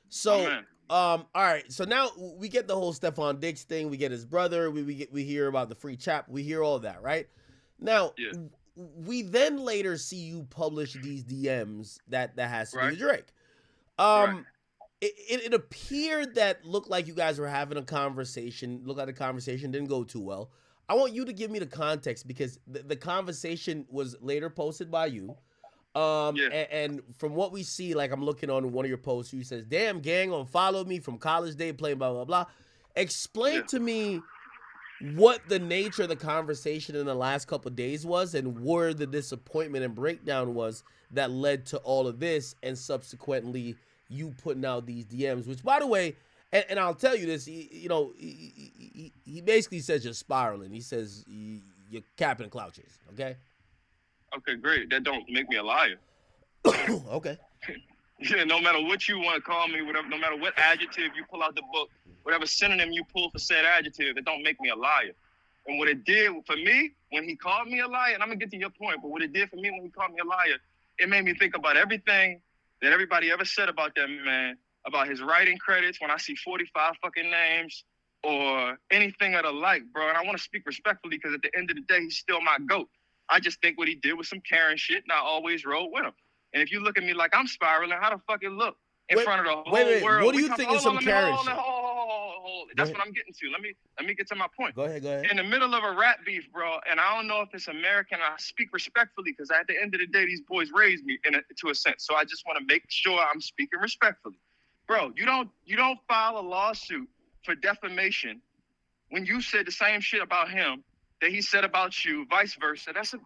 So, all right. So now we get the whole Stefon Diggs thing. We get his brother. We hear about the free chap. We hear all that, right? Now, we then later see you publish these DMs that has to do with Drake. It appeared that looked like you guys were having a conversation. Looked like the conversation didn't go too well. I want you to give me the context because the conversation was later posted by you. And from what we see, like I'm looking on one of your posts, you says, "Damn, gang, unfollowed me from college day playing blah, blah, blah." Explain to me what the nature of the conversation in the last couple of days was and where the disappointment and breakdown was that led to all of this and subsequently you putting out these DMs, which, by the way, and I'll tell you this, he basically says you're spiraling. He says you're capping clouches, okay? Okay, great. That don't make me a liar. Okay. Yeah, no matter what you want to call me, whatever, no matter what adjective you pull out the book, whatever synonym you pull for said adjective, it don't make me a liar. And what it did for me when he called me a liar, and I'm going to get to your point, but what it did for me when he called me a liar, it made me think about everything that everybody ever said about that man, about his writing credits, when I see 45 fucking names or anything of the like, bro. And I want to speak respectfully because at the end of the day, he's still my GOAT. I just think what he did was some Karen shit, and I always rode with him. And if you look at me like I'm spiraling, how the fuck it look in front of the whole world? What do you think is some Karen shit? That's what I'm getting to. Let me get to my point. Go ahead. In the middle of a rap beef, bro, and I don't know if it's American. I speak respectfully because at the end of the day, these boys raised me to a sense. So I just want to make sure I'm speaking respectfully. Bro, you don't file a lawsuit for defamation when you said the same shit about him that he said about you, vice versa. That's a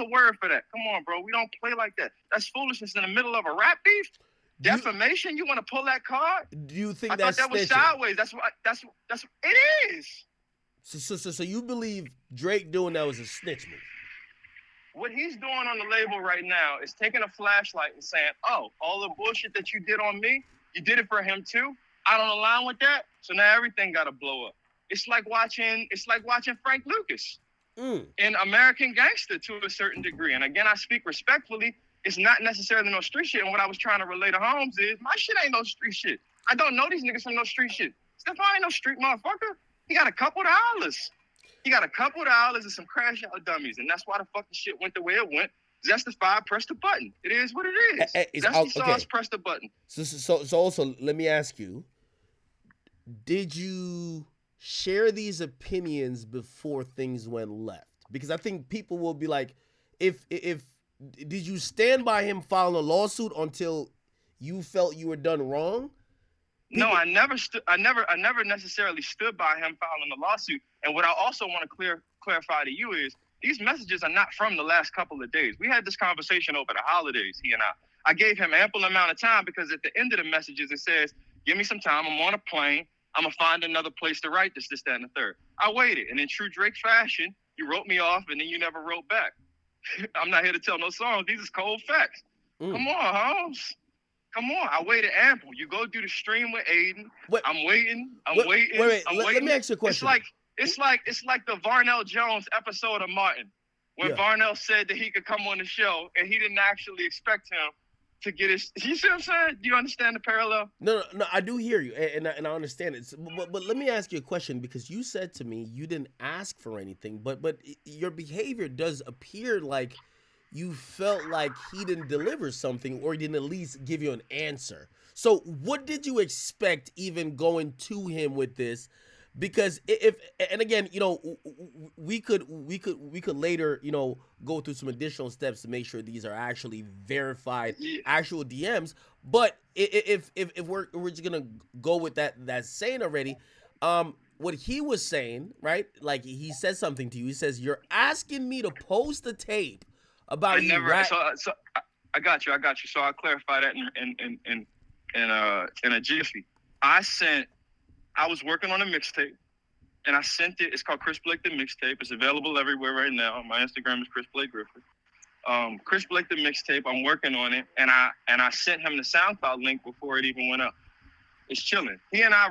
word for that. Come on, bro. We don't play like that. That's foolishness in the middle of a rap beef. Defamation. You want to pull that card? Do you think I thought that was sideways? That's it is. So you believe Drake doing that was a snitch move? What he's doing on the label right now is taking a flashlight and saying, "Oh, all the bullshit that you did on me, you did it for him too. I don't align with that, so now everything got to blow up." It's like watching Frank Lucas in American Gangster to a certain degree. And again, I speak respectfully. It's not necessarily no street shit. And what I was trying to relay to Holmes is my shit ain't no street shit. I don't know these niggas from no street shit. Stefon ain't no street motherfucker. He got a couple dollars. And some crash out dummies. And that's why the fucking shit went the way it went. Zestified, press the button. It is what it is. Zesty sauce, press the button. So also, let me ask you, did you share these opinions before things went left? Because I think people will be like, if did you stand by him filing a lawsuit until you felt you were done wrong? No, I never necessarily stood by him filing the lawsuit. And what I also want to clarify to you is these messages are not from the last couple of days. We had this conversation over the holidays, he and I. I gave him ample amount of time because at the end of the messages it says, "Give me some time. I'm on a plane. I'm going to find another place to write this, that, and the third." I waited. And in true Drake fashion, You wrote me off, and then you never wrote back. I'm not here to tell no songs. These is cold facts. Come on, Holmes. Come on. I waited ample. You go do the stream with Aiden. Wait, I'm waiting. wait. I'm Let waiting. me ask you a question. It's like the Varnell Jones episode of Martin, when Varnell said that he could come on the show, and he didn't actually expect him to get his. You see what I'm saying? Do you understand the parallel? No, I do hear you, and I understand it. But let me ask you a question, because you said to me you didn't ask for anything, but your behavior does appear like you felt like he didn't deliver something, or he didn't at least give you an answer. So what did you expect even going to him with this? Because and again, we could later, go through some additional steps to make sure these are actually verified, actual DMs. But if we're just gonna go with that saying already, what he was saying, right? Like, he said something to you. He says, "You're asking me to post the tape about you." So I got you. So I'll clarify that in a jiffy. I was working on a mixtape, and I sent it. It's called Chris Blake the Mixtape. It's available everywhere right now. My Instagram is Chris Blake Griffith. Chris Blake the Mixtape. I'm working on it, and I sent him the SoundCloud link before it even went up. It's chilling. He and I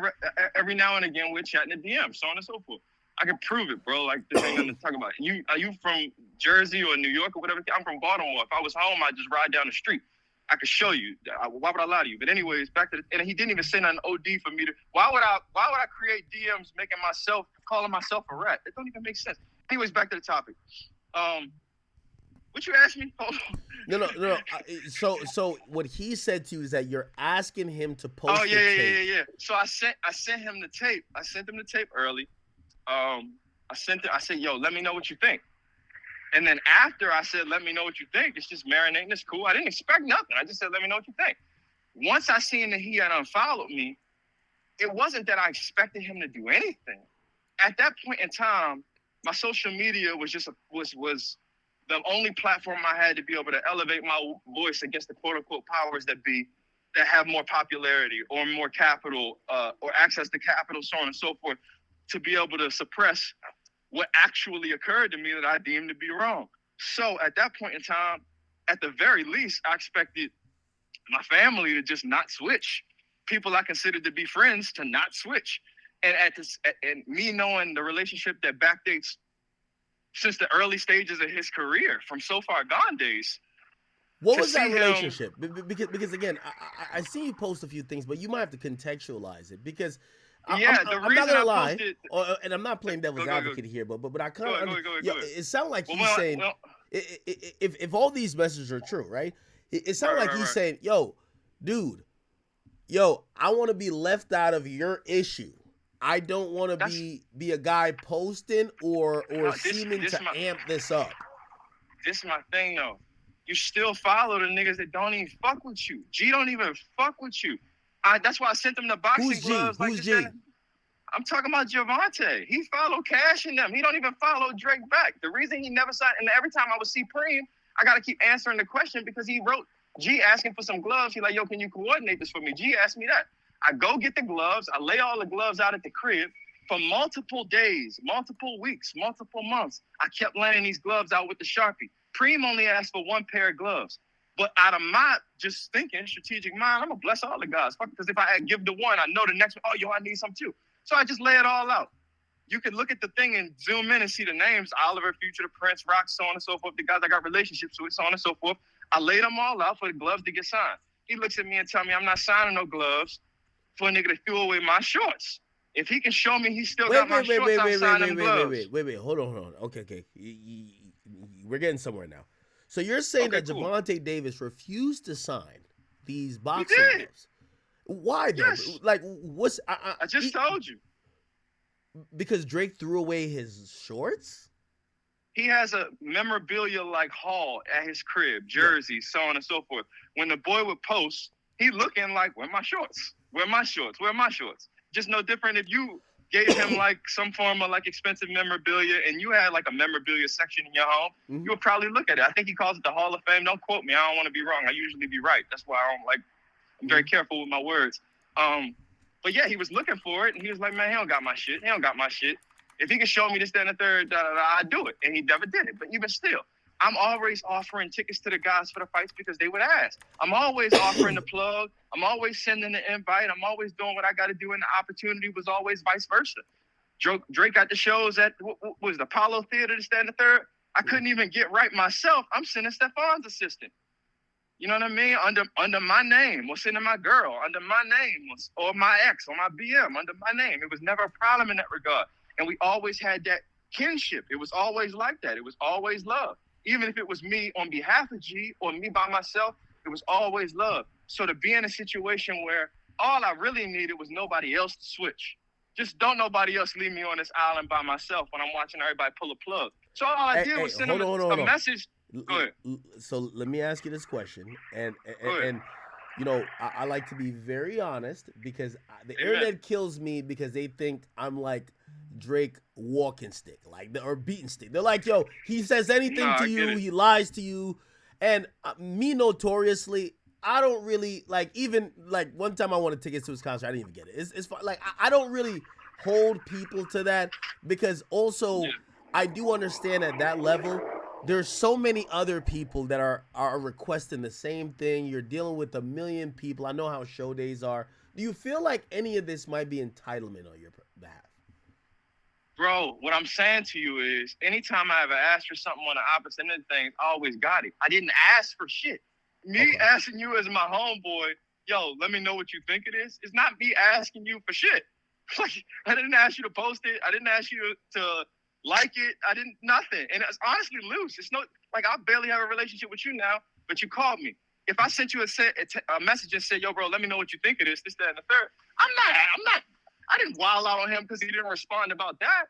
every now and again we're chatting in DM, so on and so forth. I can prove it, bro. Like, this ain't nothing to talk about. Are you from Jersey or New York or whatever? I'm from Baltimore. If I was home, I'd just ride down the street. I could show you. Why would I lie to you? But anyways, back to and he didn't even send an OD for me to. Why would I create DMs calling myself a rat? It don't even make sense. Anyways, back to the topic. What you asked me? Hold on. No. So what he said to you is that you're asking him to post. Oh yeah. So I sent him the tape. I sent him the tape early. I said, "Yo, let me know what you think." And then after I said, "Let me know what you think," it's just marinating. It's cool. I didn't expect nothing. I just said, "Let me know what you think." Once I seen that he had unfollowed me, it wasn't that I expected him to do anything. At that point in time, my social media was just was the only platform I had to be able to elevate my voice against the quote unquote powers that be, that have more popularity or more capital or access to capital, so on and so forth, to be able to suppress what actually occurred to me that I deemed to be wrong. So at that point in time, at the very least, I expected my family to just not switch. People I considered to be friends to not switch. And me knowing the relationship that backdates since the early stages of his career, from So Far Gone days. What was that relationship? Because again, I see you post a few things, but you might have to contextualize it, because I'm not gonna lie, and I'm not playing devil's advocate here, but I kind of, it sounds like he's saying, if all these messages are true, right? It sounds like he's saying, "Yo, dude, I want to be left out of your issue. I don't want to be a guy posting or seeming to amp this up." This is my thing, though. You still follow the niggas that don't even fuck with you. G don't even fuck with you. That's why I sent them the boxing gloves. Who's G? I'm talking about Gervonta. He followed Cash and them. He don't even follow Drake back. The reason he never signed, and every time I would see Preme, I got to keep answering the question, because he wrote G asking for some gloves. He's like, "Yo, can you coordinate this for me?" G asked me that. I go get the gloves. I lay all the gloves out at the crib for multiple days, multiple weeks, multiple months. I kept laying these gloves out with the Sharpie. Preme only asked for one pair of gloves. But out of my just thinking, strategic mind, I'm going to bless all the guys. Because if I give the one, I know the next one, I need some too. So I just lay it all out. You can look at the thing and zoom in and see the names: Oliver, Future, the Prince, Rock, so on and so forth, the guys I got relationships with, so on and so forth. I laid them all out for the gloves to get signed. He looks at me and tells me I'm not signing no gloves for a nigga that threw away my shorts. If he can show me he still got my shorts, I'm signing gloves. Wait, hold on. Okay. We're getting somewhere now. So you're saying that Gervonta Davis refused to sign these boxing gloves? Why though? Yes. Like, what's I just told you. Because Drake threw away his shorts? He has a memorabilia like haul at his crib, jerseys, so on and so forth. When the boy would post, he looking like, "Where my shorts? Where my shorts? Where my shorts?" Just no different if you gave him like some form of like expensive memorabilia and you had like a memorabilia section in your home, you would probably look at it. I think he calls it the Hall of Fame. Don't quote me. I don't want to be wrong. I usually be right. That's why I'm very careful with my words. But yeah, he was looking for it and he was like, "Man, he don't got my shit. He don't got my shit." If he could show me this, that, and the third, I'd do it. And he never did it. But even still, I'm always offering tickets to the guys for the fights because they would ask. I'm always offering the plug. I'm always sending the invite. I'm always doing what I got to do. And the opportunity was always vice versa. Drake got the shows at, what was the Apollo Theater, this, that, and the third. I couldn't even get right myself. I'm sending Stefon's assistant. You know what I mean? Under my name, or sending my girl under my name, or my ex, or my BM under my name. It was never a problem in that regard. And we always had that kinship. It was always like that. It was always love. Even if it was me on behalf of G or me by myself, it was always love. So to be in a situation where all I really needed was nobody else to switch. Just don't nobody else leave me on this island by myself when I'm watching everybody pull a plug. So all I did was send them a message. Go ahead. So let me ask you this question, and you know, I like to be very honest because the internet kills me because they think I'm like Drake walking stick, or beating stick. They're like, yo, he says anything to you, he lies to you, and me notoriously, I don't really even one time I wanted tickets to his concert, I didn't even get it. It's like I don't really hold people to that because also I do understand at that level. There's so many other people that are requesting the same thing. You're dealing with a million people. I know how show days are. Do you feel like any of this might be entitlement on your behalf? Bro, what I'm saying to you is anytime I ever asked for something on the opposite end of things, I always got it. I didn't ask for shit. Me asking you as my homeboy, yo, let me know what you think it is. It's not me asking you for shit. I didn't ask you to post it. I didn't ask you to like it. I didn't, nothing. And it's honestly loose. It's no, I barely have a relationship with you now, but you called me. If I sent you a message and said, yo, bro, let me know what you think of this, that, and the third, I didn't wild out on him because he didn't respond about that.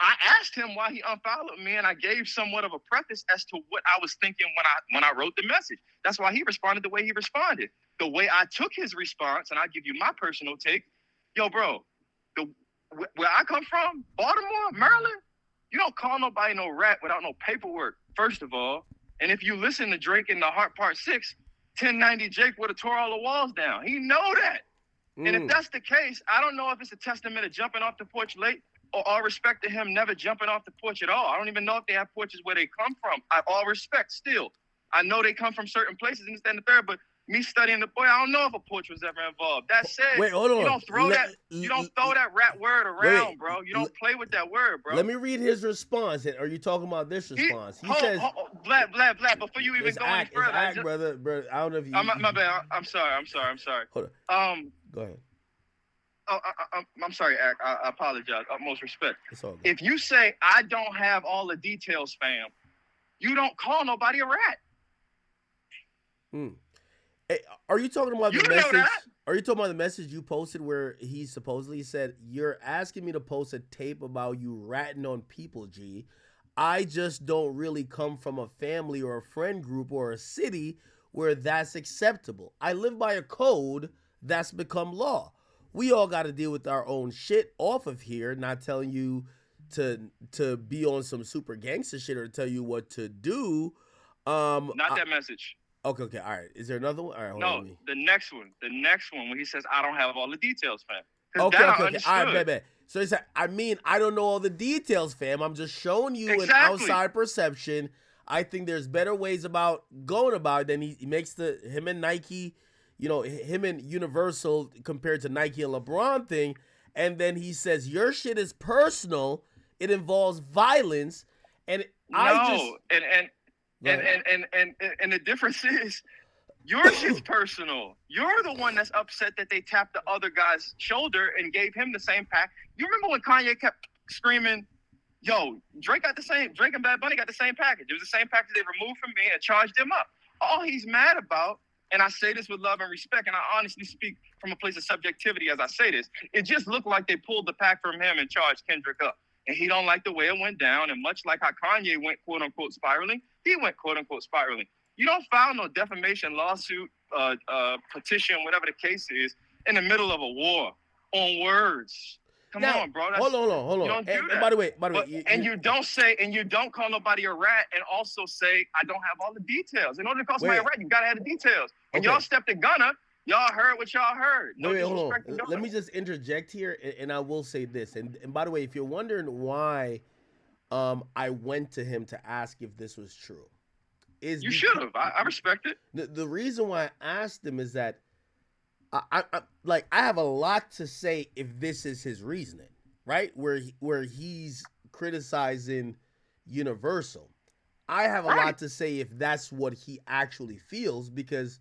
I asked him why he unfollowed me, and I gave somewhat of a preface as to what I was thinking when I wrote the message. That's why he responded the way he responded. The way I took his response, and I'll give you my personal take, yo, bro, where I come from, Baltimore, Maryland, you don't call nobody no rat without no paperwork, first of all. And if you listen to Drake in The Heart Part 6, 1090 Jake would have tore all the walls down. He know that. And if that's the case, I don't know if it's a testament of jumping off the porch late or all respect to him never jumping off the porch at all. I don't even know if they have porches where they come from. I all respect still. I know they come from certain places and this, that, and the third, but me studying the boy, I don't know if a porch was ever involved. That said, wait, hold on. You don't throw that rat word around, bro. You don't play with that word, bro. Let me read his response. Are you talking about this response? He says, Black. Before you even go any further, brother. I don't know if you. My bad. I'm sorry. Hold on. Go ahead. I'm sorry, Ak. I apologize. Utmost respect. It's all good. If you say I don't have all the details, fam, you don't call nobody a rat. Hey, are you talking about the message? Are you talking about the message you posted where he supposedly said, "You're asking me to post a tape about you ratting on people, G. I just don't really come from a family or a friend group or a city where that's acceptable. I live by a code that's become law. We all got to deal with our own shit off of here. Not telling you to be on some super gangster shit or tell you what to do." Not that message. Okay, all right. Is there another one? All right, hold on. The next one when he says, I don't have all the details, fam. Okay. All right, bad. So he said, I don't know all the details, fam. I'm just showing you an outside perception. I think there's better ways about going about it than he makes him and Nike, him and Universal compared to Nike and LeBron thing. And then he says, your shit is personal. It involves violence. And And the difference is your shit's personal. You're the one that's upset that they tapped the other guy's shoulder and gave him the same pack. You remember when Kanye kept screaming, yo, Drake and Bad Bunny got the same package. It was the same package they removed from me and charged him up. All he's mad about, and I say this with love and respect, and I honestly speak from a place of subjectivity as I say this, it just looked like they pulled the pack from him and charged Kendrick up. And he don't like the way it went down. And much like how Kanye went, quote unquote, spiraling, he went, quote unquote, spiraling. You don't file no defamation lawsuit, petition, whatever the case is, in the middle of a war on words. Come on, bro. Hold on. You don't do that. By the way, you don't call nobody a rat and also say, I don't have all the details. In order to call somebody a rat, you got to have the details. And y'all stepped the gun up. Y'all heard what y'all heard. No Wait, hold disrespect on. to y'all. Let me just interject here, and I will say this. And by the way, if you're wondering why I went to him to ask if this was true, You should have. I respect it. The reason why I asked him is that I have a lot to say if this is his reasoning, right? Where he's criticizing Universal. I have a lot to say if that's what he actually feels, because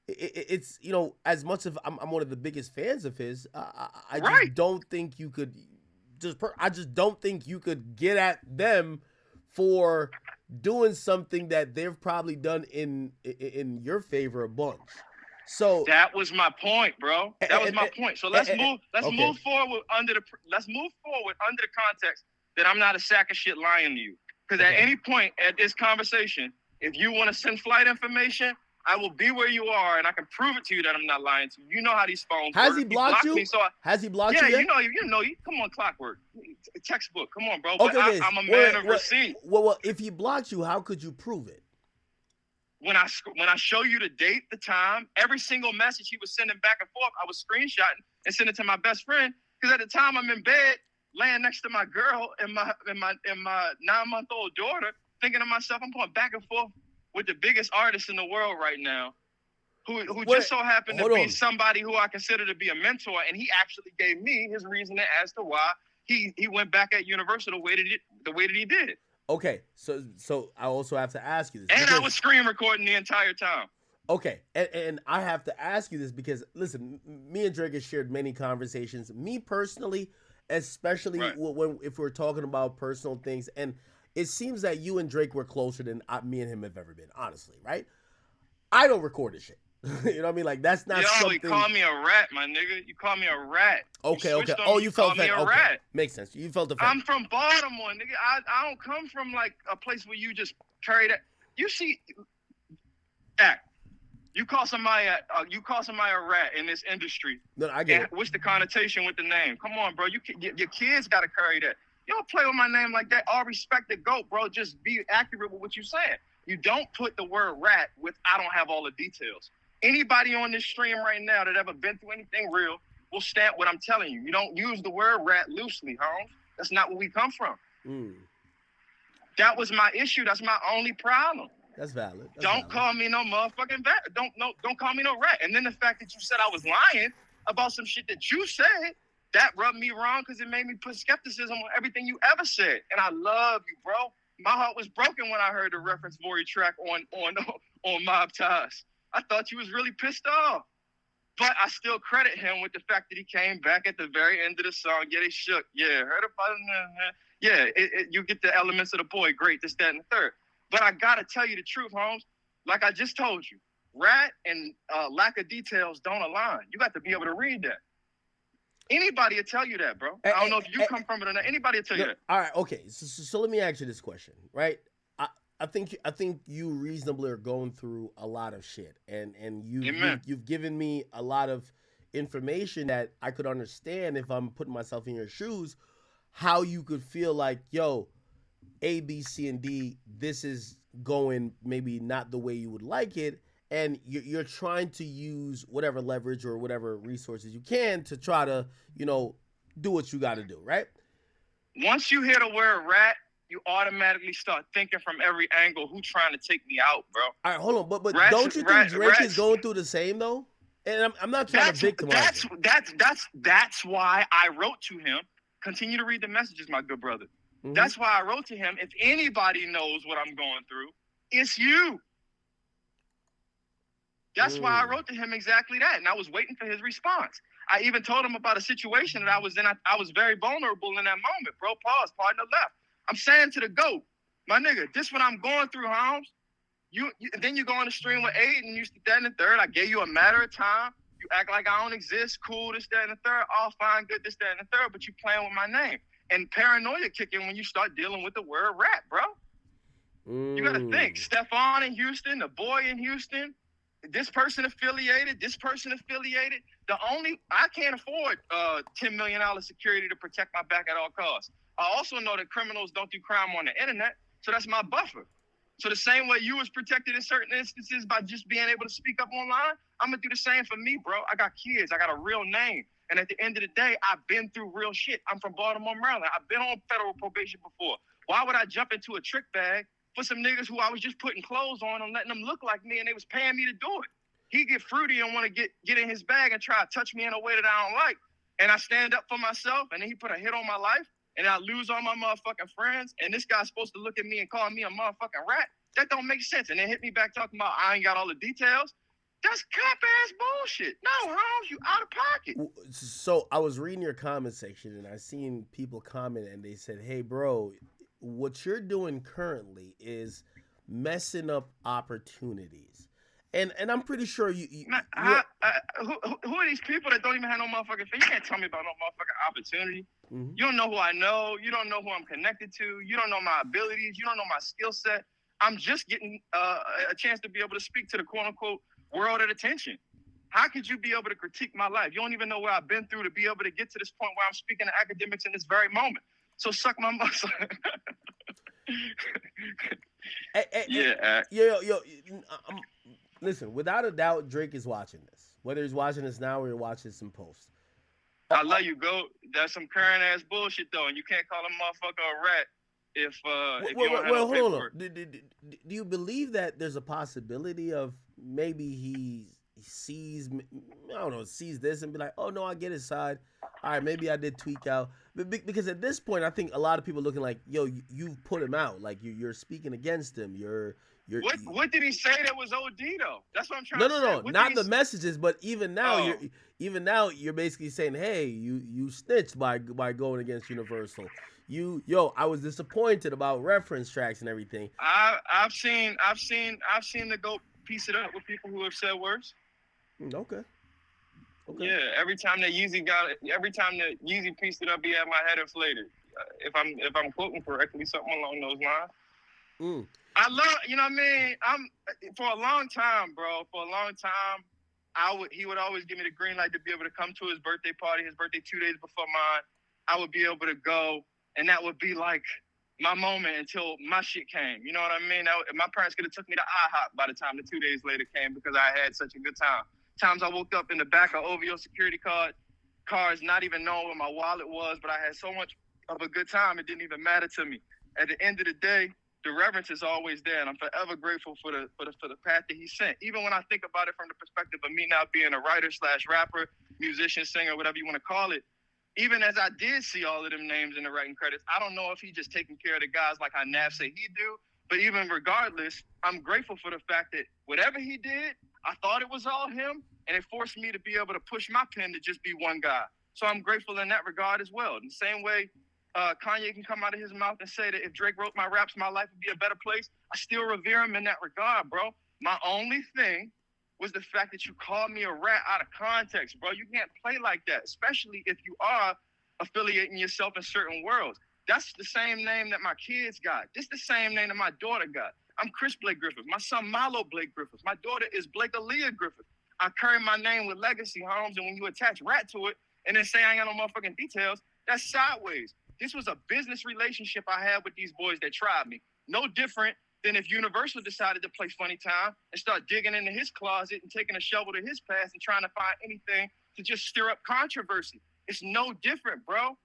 it's, you know, as much as I'm one of the biggest fans of his, I just don't think you could I just don't think you could get at them for doing something that they've probably done in your favor a bunch. So that was my point, bro. That was my point. So let's move forward under the context that I'm not a sack of shit lying to you. Because at any point at this conversation, if you want to send flight information, I will be where you are, and I can prove it to you that I'm not lying to you. You know how these phones work. Has he blocked you? Has he blocked you yet? Yeah, you know. Come on, clockwork. Textbook. Come on, bro. But Okay, I'm a man of receipt. Well, if he blocked you, how could you prove it? When I show you the date, the time, every single message he was sending back and forth, I was screenshotting and sending it to my best friend. Because at the time I'm in bed, laying next to my girl and my 9-month-old daughter, thinking to myself, I'm going back and forth with the biggest artist in the world right now, who just so happened to be somebody who I consider to be a mentor, and he actually gave me his reasoning as to why he went back at Universal the way that he did. Okay, so I also have to ask you this. And I was screen recording the entire time. Okay, and I have to ask you this because, listen, me and Drake have shared many conversations. Me personally, especially if we're talking about personal things, and it seems that you and Drake were closer than me and him have ever been, honestly, right? I don't record this shit. You know what I mean? Like, that's not something... you call me a rat, my nigga. You call me a rat. Okay. You felt offended. Okay, rat. Makes sense. You felt offended. I'm from Baltimore, nigga. I don't come from, like, a place where you just carry that... You see... You call somebody a rat in this industry. No, I get it. What's the connotation with the name? Come on, bro. Your kids got to carry that. You don't play with my name like that. All respect the GOAT, bro. Just be accurate with what you're saying. You don't put the word rat with I don't have all the details. Anybody on this stream right now that ever been through anything real will stamp what I'm telling you. You don't use the word rat loosely, Holmes. That's not where we come from. That was my issue. That's my only problem. That's valid. Don't call me no motherfucking rat. Don't call me no rat. And then the fact that you said I was lying about some shit that you said, that rubbed me wrong because it made me put skepticism on everything you ever said. And I love you, bro. My heart was broken when I heard the reference Vori track on Mob Ties. I thought you was really pissed off. But I still credit him with the fact that he came back at the very end of the song. Yeah, they shook. Yeah, heard about it. Yeah, you get the elements of the boy. Great, this, that, and the third. But I got to tell you the truth, Holmes. Like I just told you, rat and lack of details don't align. You got to be able to read that. Anybody will tell you that, bro. I don't know if you come from it or not. Anybody will tell you that. All right, okay. So let me ask you this question, right? I think you reasonably are going through a lot of shit, and you've given me a lot of information that I could understand if I'm putting myself in your shoes, how you could feel like, yo, A, B, C, and D, this is going maybe not the way you would like it, and you're trying to use whatever leverage or whatever resources you can to try to, do what you got to do, right? Once you hear the word rat, you automatically start thinking from every angle, who's trying to take me out, bro? All right, hold on, but don't you think Drake is going through the same though? And I'm not trying to victimize him. That's why I wrote to him. Continue to read the messages, my good brother. Mm-hmm. That's why I wrote to him. If anybody knows what I'm going through, it's you. That's why I wrote to him exactly that. And I was waiting for his response. I even told him about a situation that I was in. I was very vulnerable in that moment, bro. Pause, partner left. I'm saying to the GOAT, my nigga, this what I'm going through, Holmes. Then you go on the stream with Aiden, you that and the third. I gave you a matter of time. You act like I don't exist. Cool, this, that, and the third. All fine, good, this, that, and the third. But you playing with my name. And paranoia kick in when you start dealing with the word rat, bro. You got to think. Stefon in Houston, the boy in Houston, this person affiliated. I can't afford $10 million security to protect my back at all costs. I also know that criminals don't do crime on the internet, so that's my buffer. So the same way you was protected in certain instances by just being able to speak up online, I'm gonna do the same for me, bro. I got kids. I got a real name. And at the end of the day, I've been through real shit. I'm from Baltimore, Maryland. I've been on federal probation before. Why would I jump into a trick bag for some niggas who I was just putting clothes on and letting them look like me, and they was paying me to do it? He get fruity and want to get in his bag and try to touch me in a way that I don't like. And I stand up for myself, and then he put a hit on my life, and I lose all my motherfucking friends, and this guy's supposed to look at me and call me a motherfucking rat? That don't make sense. And then hit me back talking about I ain't got all the details. That's cop-ass bullshit. No, Holmes, you out of pocket. So I was reading your comment section, and I seen people comment, and they said, hey, bro, what you're doing currently is messing up opportunities. And I'm pretty sure who are these people that don't even have no motherfucking face? You can't tell me about no motherfucking opportunity. Mm-hmm. You don't know who I know. You don't know who I'm connected to. You don't know my abilities. You don't know my skill set. I'm just getting a chance to be able to speak to the quote-unquote world at attention. How could you be able to critique my life? You don't even know where I've been through to be able to get to this point where I'm speaking to academics in this very moment. So suck my muscle. Listen, without a doubt, Drake is watching this. Whether he's watching this now or he's watching this in post. I love you, Goat. That's some current ass bullshit though, and you can't call a motherfucker a rat if you don't have no paperwork. Do you believe that there's a possibility of maybe he sees this and be like, oh no, I get his side. All right, maybe I did tweak out. Because at this point, I think a lot of people are looking like, yo, you've put him out. Like you're speaking against him. What did he say that was OD though? That's what I'm trying to say. No, not the messages, but even now, you're basically saying, hey, you snitched by going against Universal. I was disappointed about reference tracks and everything. I've seen the GOAT piece it up with people who have said worse. Okay. Yeah, every time that Yeezy pieced it up, he had my head inflated. If I'm quoting correctly, something along those lines. I love, you know what I mean? For a long time, bro. For a long time, he would always give me the green light to be able to come to his birthday party. His birthday 2 days before mine. I would be able to go, and that would be like my moment until my shit came. You know what I mean? My parents could have took me to IHOP by the time the 2 days later came because I had such a good time. Times I woke up in the back of OVO security cars, not even knowing where my wallet was, but I had so much of a good time, it didn't even matter to me. At the end of the day, the reverence is always there, and I'm forever grateful for the path that he sent. Even when I think about it from the perspective of me now being a writer / rapper, musician, singer, whatever you want to call it, even as I did see all of them names in the writing credits, I don't know if he just taking care of the guys like how Nav say he do, but even regardless, I'm grateful for the fact that whatever he did, I thought it was all him, and it forced me to be able to push my pen to just be one guy. So I'm grateful in that regard as well. In the same way, Kanye can come out of his mouth and say that if Drake wrote my raps, my life would be a better place. I still revere him in that regard, bro. My only thing was the fact that you called me a rat out of context, bro. You can't play like that, especially if you are affiliating yourself in certain worlds. That's the same name that my kids got. This is the same name that my daughter got. I'm Chris Blake Griffith. My son Milo Blake Griffith. My daughter is Blake Aaliyah Griffith. I carry my name with legacy, Holmes, and when you attach rat to it and then say I ain't got no motherfucking details, that's sideways. This was a business relationship I had with these boys that tried me. No different than if Universal decided to play Funny Time and start digging into his closet and taking a shovel to his past and trying to find anything to just stir up controversy. It's no different, bro.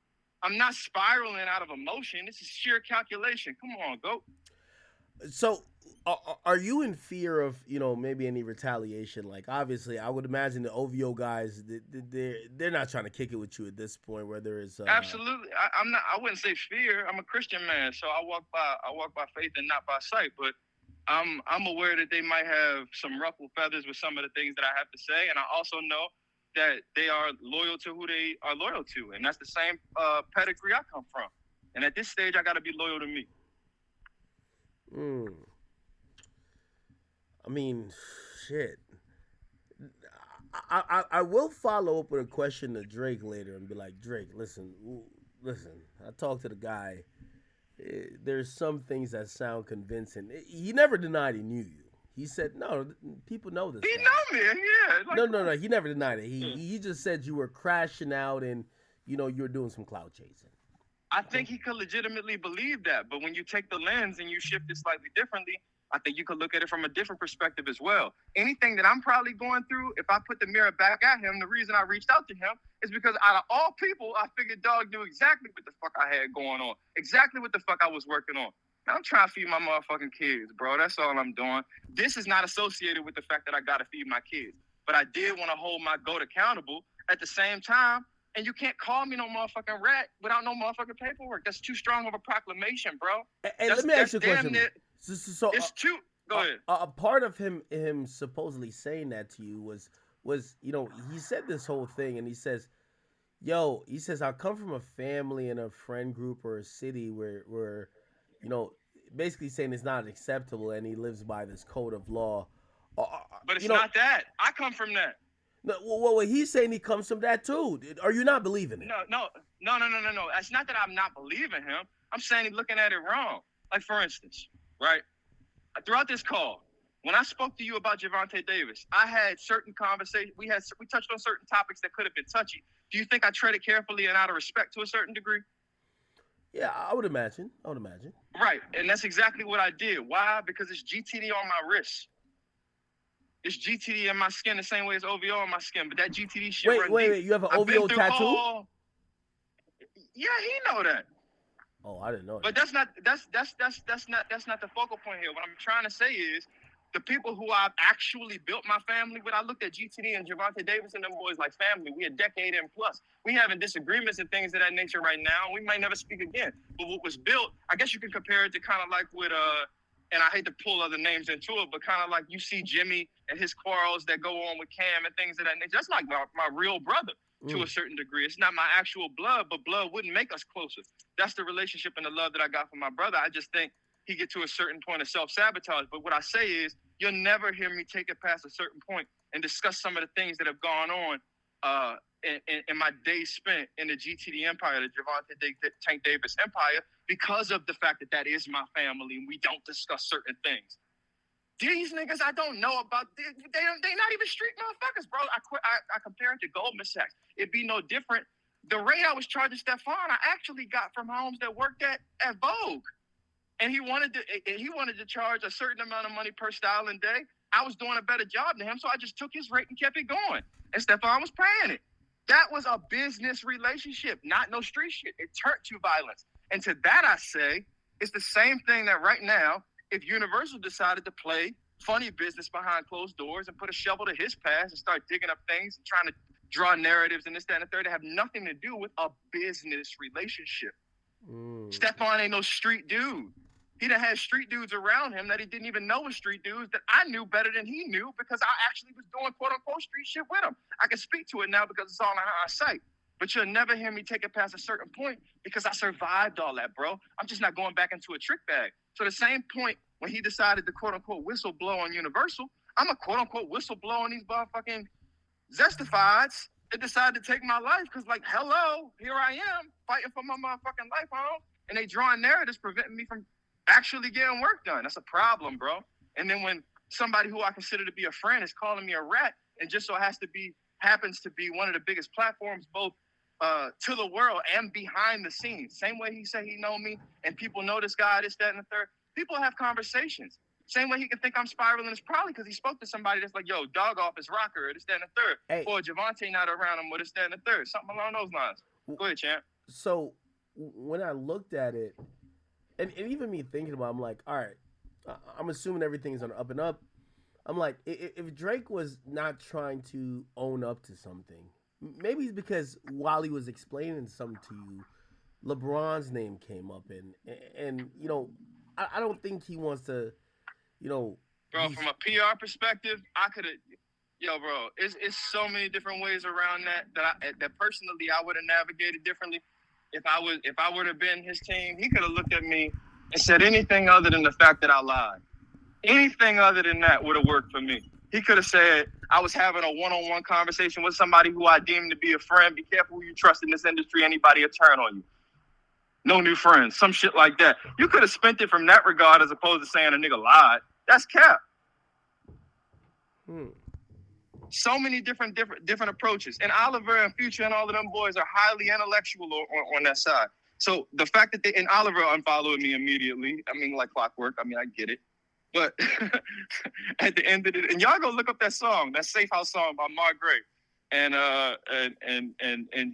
I'm not spiraling out of emotion. This is sheer calculation. Come on, GOAT. So are you in fear of, maybe any retaliation? Like, obviously, I would imagine the OVO guys, they're not trying to kick it with you at this point, whether it's... Absolutely. I'm not. I wouldn't say fear. I'm a Christian man, so I walk by faith and not by sight. But I'm aware that they might have some ruffled feathers with some of the things that I have to say. And I also know that they are loyal to who they are loyal to. And that's the same pedigree I come from. And at this stage, I got to be loyal to me. I mean, shit. I will follow up with a question to Drake later and be like, Drake, listen. I talked to the guy. There's some things that sound convincing. He never denied he knew you. He said, no, people know this. He know me, yeah. Like, no. He never denied it. He just said you were crashing out and, you were doing some cloud chasing. I think he could legitimately believe that. But when you take the lens and you shift it slightly differently, I think you could look at it from a different perspective as well. Anything that I'm probably going through, if I put the mirror back at him, the reason I reached out to him is because out of all people, I figured dog knew exactly what the fuck I had going on, exactly what the fuck I was working on. I'm trying to feed my motherfucking kids, bro. That's all I'm doing. This is not associated with the fact that I got to feed my kids. But I did want to hold my GOAT accountable at the same time. And you can't call me no motherfucking rat without no motherfucking paperwork. That's too strong of a proclamation, bro. And let me ask you a question. So it's too... Go ahead. A part of him supposedly saying that to you was, you know, he said this whole thing and he says, I come from a family and a friend group or a city where you know, basically saying it's not acceptable and he lives by this code of law. But it's not that. I come from that. No, well, he's saying he comes from that too. Are you not believing it? No. It's not that I'm not believing him. I'm saying he's looking at it wrong. Like, for instance, right? Throughout this call, when I spoke to you about Gervonta Davis, I had certain conversations. We touched on certain topics that could have been touchy. Do you think I treaded carefully and out of respect to a certain degree? Yeah, I would imagine. Right, and that's exactly what I did. Why? Because it's GTD on my wrist. It's GTD in my skin the same way as OVO on my skin, but that GTD shit. Wait, you have an OVO tattoo? Yeah, he know that. Oh, I didn't know that. But that's not the focal point here. What I'm trying to say is the people who I've actually built my family with. I looked at GTD and Gervonta Davis and them boys like family. We a decade in plus. We having disagreements and things of that nature right now. We might never speak again. But what was built, I guess you can compare it to kind of like with and I hate to pull other names into it, but kind of like you see Jimmy and his quarrels that go on with Cam and things of that nature. That's like my real brother to a certain degree. It's not my actual blood, but blood wouldn't make us closer. That's the relationship and the love that I got from my brother. I just think he get to a certain point of self-sabotage. But what I say is you'll never hear me take it past a certain point and discuss some of the things that have gone on in my days spent in the GTD empire, the Gervonta Tank Davis empire, because of the fact that that is my family and we don't discuss certain things. These niggas I don't know about, they not even street motherfuckers, bro. I compare it to Goldman Sachs. It'd be no different. The rate I was charging Stefon, I actually got from homes that worked at Vogue. And he wanted to charge a certain amount of money per style and day. I was doing a better job than him, so I just took his rate and kept it going. And Stefon was paying it. That was a business relationship, not no street shit. It turned to violence. And to that I say, it's the same thing that right now, if Universal decided to play funny business behind closed doors and put a shovel to his past and start digging up things and trying to draw narratives and this, that, and the third that have nothing to do with a business relationship. Stefon ain't no street dude. He done had street dudes around him that he didn't even know was street dudes that I knew better than he knew because I actually was doing quote-unquote street shit with him. I can speak to it now because it's all in our sight. But you'll never hear me take it past a certain point because I survived all that, bro. I'm just not going back into a trick bag. So the same point when he decided to quote-unquote whistle blow on Universal, I'm a quote-unquote whistle blow on these motherfucking Zestifieds that decided to take my life because, like, hello, here I am fighting for my motherfucking life, home, and they drawing narratives preventing me from actually getting work done. That's a problem, bro. And then when somebody who I consider to be a friend is calling me a rat and just so happens to be one of the biggest platforms both to the world and behind the scenes. Same way he said he know me and people know this guy, this, that, and the third. People have conversations. Same way he can think I'm spiraling is probably because he spoke to somebody that's like, yo, dog off his rocker, or this, that, and the third. Hey. Or Gervonta not around him, or this, that, and the third. Something along those lines. Go ahead, champ. So when I looked at it, and even me thinking about it, I'm like, all right, I'm assuming everything's on the up and up. I'm like, if Drake was not trying to own up to something, maybe it's because while he was explaining something to you, LeBron's name came up, and you know, I don't think he wants to, you know. Bro, from a PR perspective, I could have, bro, it's so many different ways around that personally I would have navigated differently. If I would have been his team, he could have looked at me and said anything other than the fact that I lied. Anything other than that would have worked for me. He could have said, I was having a one-on-one conversation with somebody who I deemed to be a friend. Be careful who you trust in this industry. Anybody will turn on you. No new friends. Some shit like that. You could have spent it from that regard as opposed to saying a nigga lied. That's cap. So many different approaches. And Oliver and Future and all of them boys are highly intellectual on that side. So the fact that Oliver unfollowed me immediately, I mean, like clockwork. I mean, I get it. But at the end of it, and y'all go look up that song, that Safe House song by Mark Gray and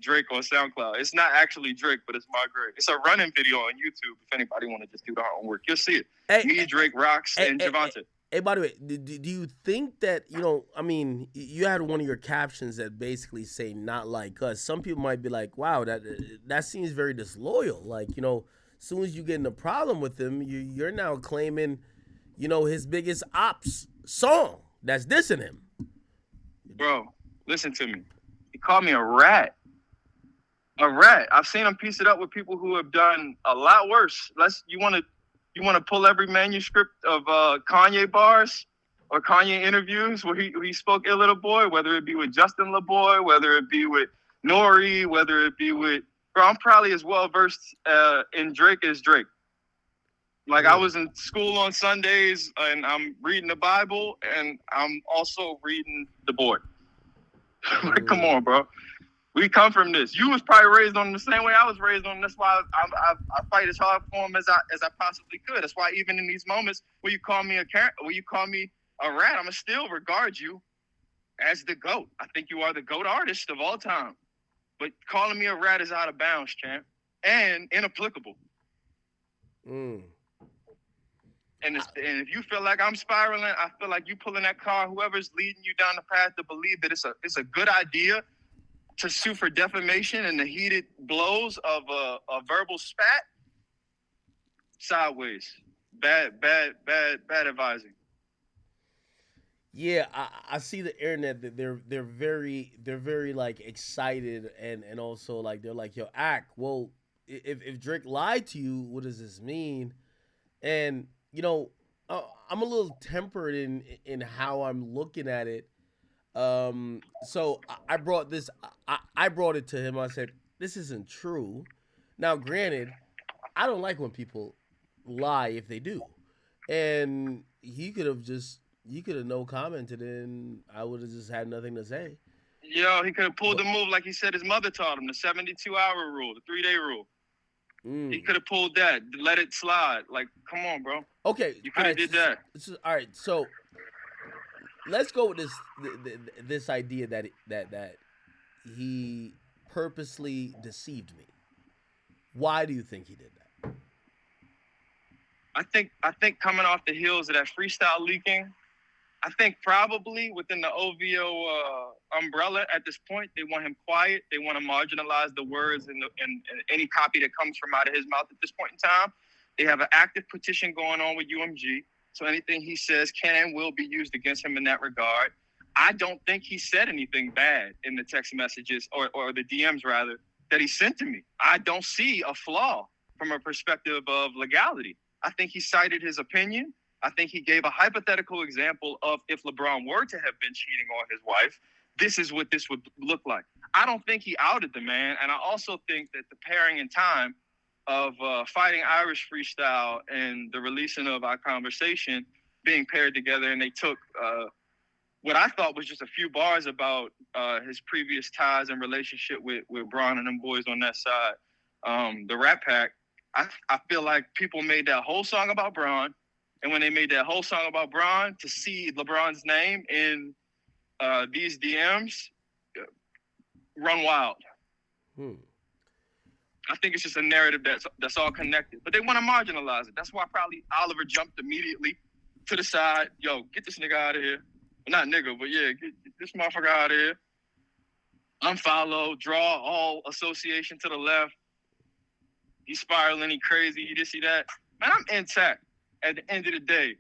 Drake on SoundCloud. It's not actually Drake, but it's Mark Gray. It's a running video on YouTube. If anybody want to just do their homework, you'll see it. Me, Drake, Rocks, and Gervonta. Hey, by the way, do you think that, I mean, you had one of your captions that basically say "not like us." Some people might be like, "Wow, that seems very disloyal." Like, as soon as you get in a problem with him, you're now claiming, his biggest ops song that's dissing him. Bro, listen to me. He called me a rat. A rat. I've seen him piece it up with people who have done a lot worse. You want to pull every manuscript of Kanye bars or Kanye interviews where he spoke ill of the boy, whether it be with Justin LeBoy, whether it be with Nori, whether it be with... Bro, I'm probably as well versed in Drake as Drake. Like, I was in school on Sundays, and I'm reading the Bible, and I'm also reading The Boy. Like, come on, bro. We come from this. You was probably raised on the same way I was raised on. That's why I fight as hard for him as I possibly could. That's why even in these moments where you call me a rat, I'm gonna still regard you as the GOAT. I think you are the GOAT artist of all time. But calling me a rat is out of bounds, champ, and inapplicable. And if you feel like I'm spiraling, I feel like you pulling that car. Whoever's leading you down the path to believe that it's a good idea to sue for defamation and the heated blows of a verbal spat. Sideways, bad advising. Yeah, I see the internet that they're very like excited and also like they're like, yo, well, if Drake lied to you, what does this mean? And I'm a little tempered in how I'm looking at it. So I brought it to him. I said, this isn't true. Now, granted, I don't like when people lie if they do. And he could have no commented and I would have just had nothing to say. Yo, he could have pulled the move like he said his mother taught him, the 72-hour rule, the 3-day rule. He could have pulled that, let it slide. Like, come on, bro. Okay. You could have did that. All right, so let's go with this idea that he purposely deceived me. Why do you think he did that? I think coming off the heels of that freestyle leaking, I think probably within the OVO umbrella at this point, they want him quiet. They want to marginalize the words and any copy that comes from out of his mouth at this point in time. They have an active petition going on with UMG. So anything he says can and will be used against him in that regard. I don't think he said anything bad in the text messages or the DMs, rather, that he sent to me. I don't see a flaw from a perspective of legality. I think he cited his opinion. I think he gave a hypothetical example of if LeBron were to have been cheating on his wife, this is what this would look like. I don't think he outed the man. And I also think that the pairing in time of Fighting Irish freestyle and the releasing of Our Conversation being paired together, and they took what I thought was just a few bars about his previous ties and relationship with Bron and them boys on that side, the Rat Pack. I feel like people made that whole song about Bron, and when they made that whole song about Bron, to see LeBron's name in these DMs, run wild. I think it's just a narrative that's all connected. But they want to marginalize it. That's why probably Oliver jumped immediately to the side. Yo, get this nigga out of here. Well, not nigga, but yeah, get this motherfucker out of here. Unfollow, draw all association to the left. He's spiraling, he crazy, you just see that. Man, I'm intact at the end of the day.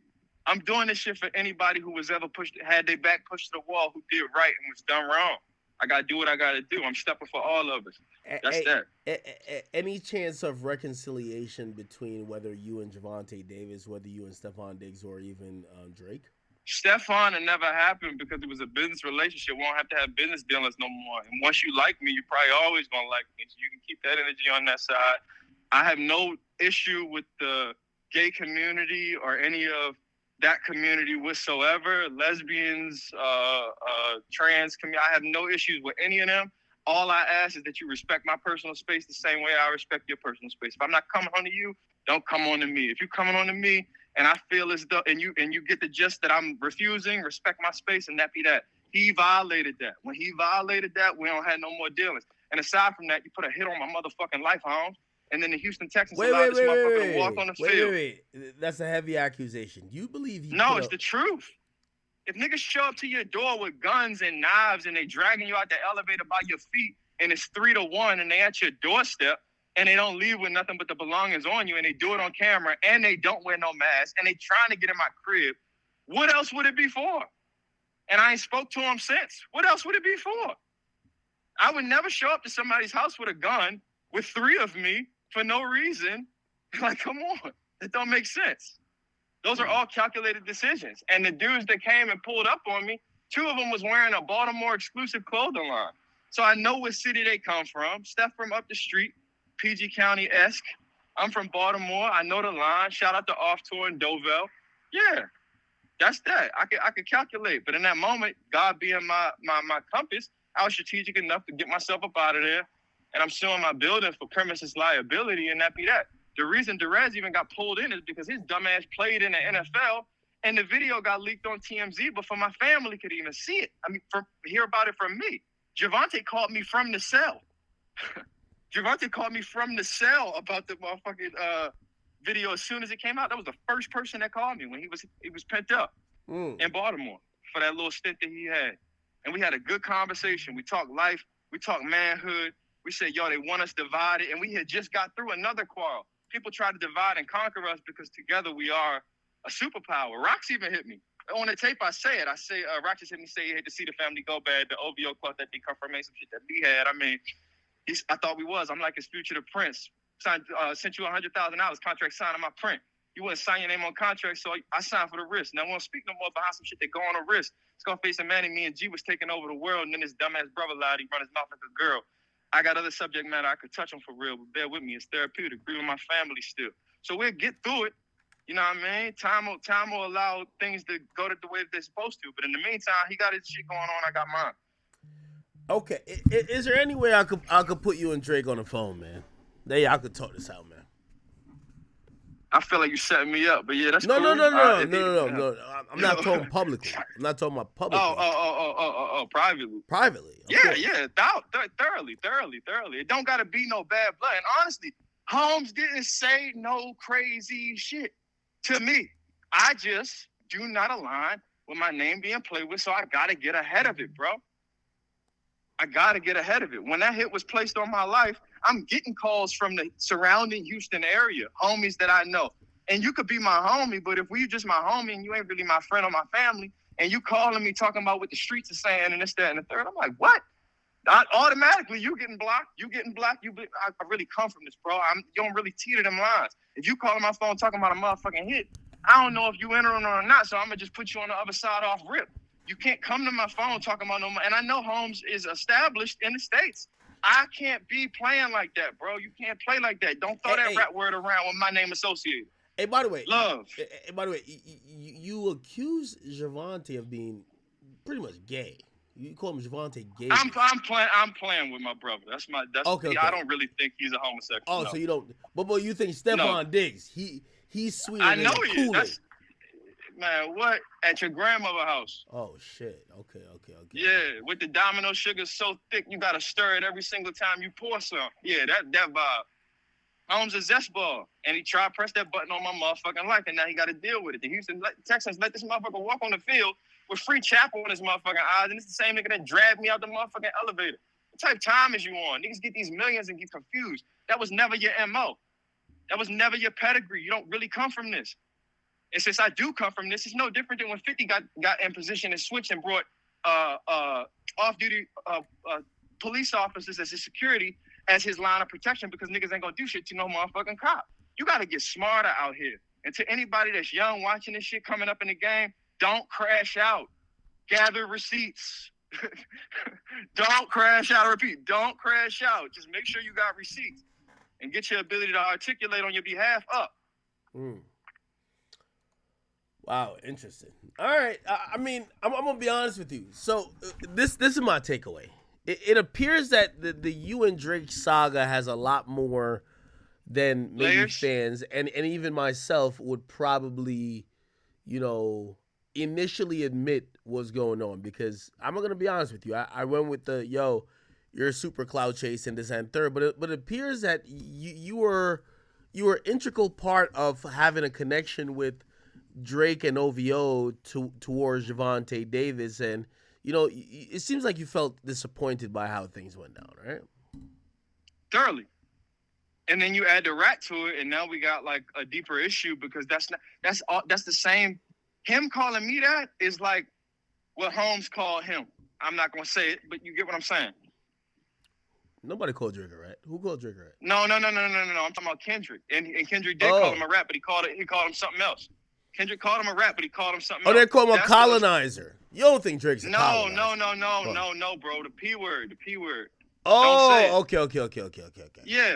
I'm doing this shit for anybody who was ever had their back pushed to the wall, who did right and was done wrong. I got to do what I got to do. I'm stepping for all of us. That's that. Any chance of reconciliation between whether you and Gervonta Davis, whether you and Stefon Diggs, or even Drake? Stefon, it never happened because it was a business relationship. We don't have to have business dealings no more. And once you like me, you're probably always going to like me. So you can keep that energy on that side. I have no issue with the gay community or any of that community whatsoever. Lesbians, trans community, I have no issues with any of them. All I ask is that you respect my personal space the same way I respect your personal space. If I'm not coming on to you, don't come on to me. If you're coming on to me and I feel as though, and you get the gist that I'm refusing, respect my space, and that be that. He violated that. When he violated that, we don't have no more dealings. And aside from that, you put a hit on my motherfucking life, Holmes. And then the Houston Texans allowed this motherfucker to walk on the field. Wait. That's a heavy accusation. You believe he No, it's the truth. If niggas show up to your door with guns and knives and they dragging you out the elevator by your feet and it's 3-1 and they at your doorstep and they don't leave with nothing but the belongings on you and they do it on camera and they don't wear no mask and they trying to get in my crib, what else would it be for? And I ain't spoke to him since. What else would it be for? I would never show up to somebody's house with a gun with 3 of me for no reason. Like, come on. That don't make sense. Those are all calculated decisions. And the dudes that came and pulled up on me, 2 of them was wearing a Baltimore exclusive clothing line. So I know what city they come from. Steph from up the street, PG County-esque. I'm from Baltimore. I know the line. Shout out to Off Tour and Dovell. Yeah, that's that. I could calculate. But in that moment, God being my compass, I was strategic enough to get myself up out of there. And I'm suing my building for premises liability, and that be that. The reason Darez even got pulled in is because his dumbass played in the NFL, and the video got leaked on TMZ before my family could even see it. I mean, hear about it from me. Gervonta called me from the cell. Gervonta called me from the cell about the motherfucking video as soon as it came out. That was the first person that called me when he was pent up in Baltimore for that little stint that he had. And we had a good conversation. We talked life. We talked manhood. We said, yo, they want us divided. And we had just got through another quarrel. People try to divide and conquer us because together we are a superpower. Rox even hit me. On the tape, I say, Rox just hit me say he hate to see the family go bad. The OVO club that they come from, some shit that we had. I mean, I thought we was. I'm like his future the Prince. Signed, sent you $100,000 contract signed on my print. You wouldn't sign your name on contract, so I signed for the risk. Now, I won't speak no more behind some shit that go on the risk. Scarface and Manny, me and G was taking over the world, and then his dumbass brother lied. He run his mouth like a girl. I got other subject matter I could touch on for real, but bear with me. It's therapeutic. Agree with my family still. So we'll get through it. You know what I mean? Time will allow things to go the way that they're supposed to. But in the meantime, he got his shit going on. I got mine. Okay. Is there any way I could put you and Drake on the phone, man? I could talk this out, man. I feel like you setting me up, but yeah, that's cool. No. I'm not talking publicly. I'm not talking about publicly. Oh, privately. Privately. Yeah, thoroughly. It don't gotta be no bad blood. And honestly, Holmes didn't say no crazy shit to me. I just do not align with my name being played with, so I gotta get ahead of it, bro. I gotta get ahead of it. When that hit was placed on my life, I'm getting calls from the surrounding Houston area, homies that I know. And you could be my homie, but if we just my homie and you ain't really my friend or my family, and you calling me talking about what the streets are saying and this, that, and the third, I'm like, what? Automatically, you getting blocked. I really come from this, bro. You don't really teeter them lines. If you calling my phone talking about a motherfucking hit, I don't know if you entering or not, so I'm going to just put you on the other side off rip. You can't come to my phone talking about no more. And I know Holmes is established in the States. I can't be playing like that, bro. You can't play like that. Don't throw that rap word around with my name associated. Hey, by the way, love. Hey, by the way, you accuse Gervonta of being pretty much gay. You call him Gervonta gay. I'm playing with my brother. That's okay. I don't really think he's a homosexual. Oh, no. So you don't. But you think Stefon Diggs? He's sweeter I than know the he is. Kool-Aid. Man, what? At your grandmother's house. Oh, shit. Okay. Yeah, with the domino sugar so thick, you got to stir it every single time you pour some. Yeah, that vibe. Holmes a zest ball, and he tried to press that button on my motherfucking life, and now he got to deal with it. The Houston Texans let this motherfucker walk on the field with free chapel in his motherfucking eyes, and it's the same nigga that dragged me out the motherfucking elevator. What type of time is you on? Niggas get these millions and get confused. That was never your MO. That was never your pedigree. You don't really come from this. And since I do come from this, it's no different than when 50 got in position and switched and brought off-duty police officers as his security as his line of protection because niggas ain't gonna do shit to no motherfucking cop. You gotta get smarter out here. And to anybody that's young watching this shit coming up in the game, don't crash out. Gather receipts. Don't crash out. I repeat, don't crash out. Just make sure you got receipts and get your ability to articulate on your behalf up. Wow, interesting. All right, I mean, I'm gonna be honest with you. So this is my takeaway. It appears that the you and Drake saga has a lot more then maybe Players? fans and even myself would probably, initially admit what's going on, because I'm not gonna be honest with you. I went with the you're super cloud chasing this and third, but it appears that you were integral part of having a connection with Drake and OVO towards Gervonta Davis, and it seems like you felt disappointed by how things went down, right? Thoroughly. And then you add the rat to it, and now we got like a deeper issue, because that's the same. Him calling me that is like what Holmes called him. I'm not gonna say it, but you get what I'm saying. Nobody called Drake a rat. Who called Drake a rat? No. I'm talking about Kendrick. And Kendrick did call him a rat, but he called him something else. Kendrick called him a rat, but he called him something else. Oh, they call him a colonizer. You don't think Drake's a colonizer? No, bro. The P word. Oh, okay. Yeah,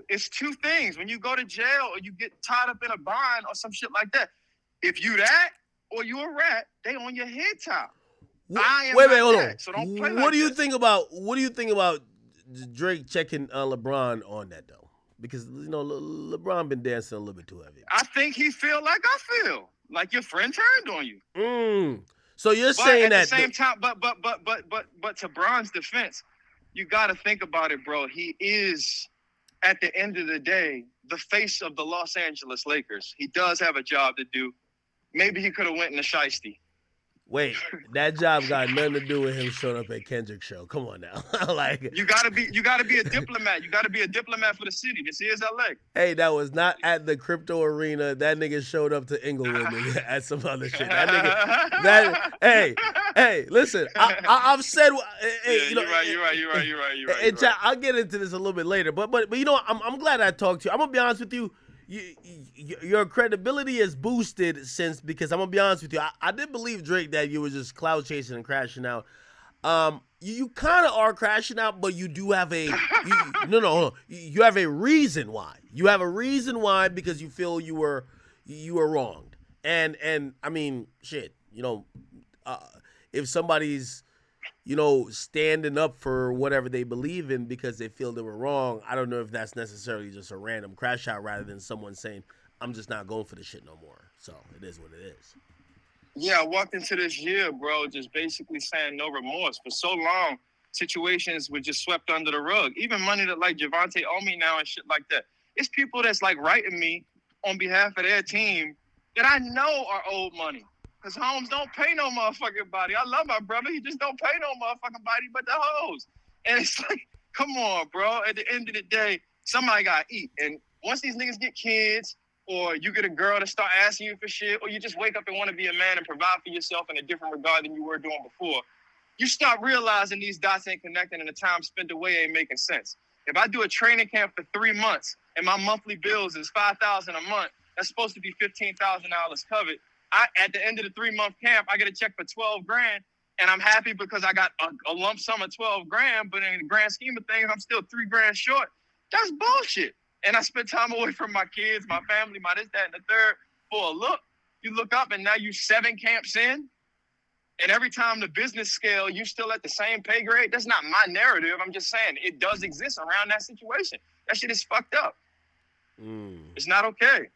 it's two things. When you go to jail or you get tied up in a bind or some shit like that, if you that or you a rat, they on your head top. Wait, hold on. So don't play what do you think about Drake checking LeBron on that though? Because LeBron been dancing a little bit too heavy. I think he feel like I feel like your friend turned on you. So you're saying that at the same time, but to Bron's defense, you got to think about it, bro. He is, at the end of the day, the face of the Los Angeles Lakers. He does have a job to do. Maybe he could have went in the shiesty. Wait, that job got nothing to do with him showing up at Kendrick's show. Come on now. You gotta be a diplomat. You gotta be a diplomat for the city. This is LA. Hey, that was not at the crypto arena. That nigga showed up to Inglewood at some other shit. Hey, listen. I've said. Hey, you're right. And I'll get into this a little bit later. But I'm glad I talked to you. I'm gonna be honest with you. Your credibility is boosted because I'm gonna be honest with you. I did believe, Drake, that you were just cloud chasing and crashing out. You kind of are crashing out, but you do have a you have a reason why. You have a reason why, because you feel you were wronged. And I mean, shit. If somebody's standing up for whatever they believe in because they feel they were wrong, I don't know if that's necessarily just a random crash out rather than someone saying, I'm just not going for this shit no more. So it is what it is. Yeah, I walked into this year, bro, just basically saying no remorse. For so long, situations were just swept under the rug. Even money that like Gervonta owe me now and shit like that. It's people that's like writing me on behalf of their team that I know are owed money. Because Holmes don't pay no motherfucking body. I love my brother. He just don't pay no motherfucking body but the hoes. And it's like, come on, bro. At the end of the day, somebody got to eat. And once these niggas get kids, or you get a girl to start asking you for shit, or you just wake up and want to be a man and provide for yourself in a different regard than you were doing before, you start realizing these dots ain't connecting and the time spent away ain't making sense. If I do a training camp for 3 months and my monthly bills is $5,000 a month, that's supposed to be $15,000 covered. At the end of the 3-month camp, I get a check for $12,000, and I'm happy because I got a lump sum of $12,000. But in the grand scheme of things, I'm still $3,000 short. That's bullshit. And I spent time away from my kids, my family, my this, that, and the third for a look. You look up, and now you 7 camps in, and every time the business scale, you still at the same pay grade. That's not my narrative. I'm just saying it does exist around that situation. That shit is fucked up. It's not okay.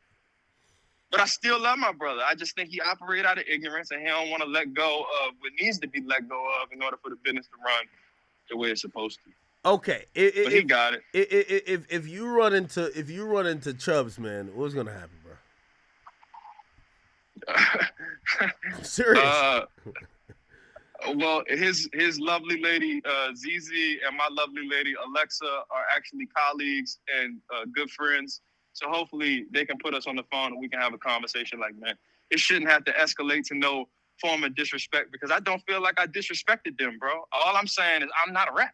But I still love my brother. I just think he operated out of ignorance, and he don't want to let go of what needs to be let go of in order for the business to run the way it's supposed to. Okay, but he got it. If you run into Chubbs, man, what's gonna happen, bro? I'm serious. Well, his lovely lady Zizi and my lovely lady Alexa are actually colleagues and good friends. So hopefully they can put us on the phone and we can have a conversation like, man, it shouldn't have to escalate to no form of disrespect, because I don't feel like I disrespected them, bro. All I'm saying is I'm not a rat.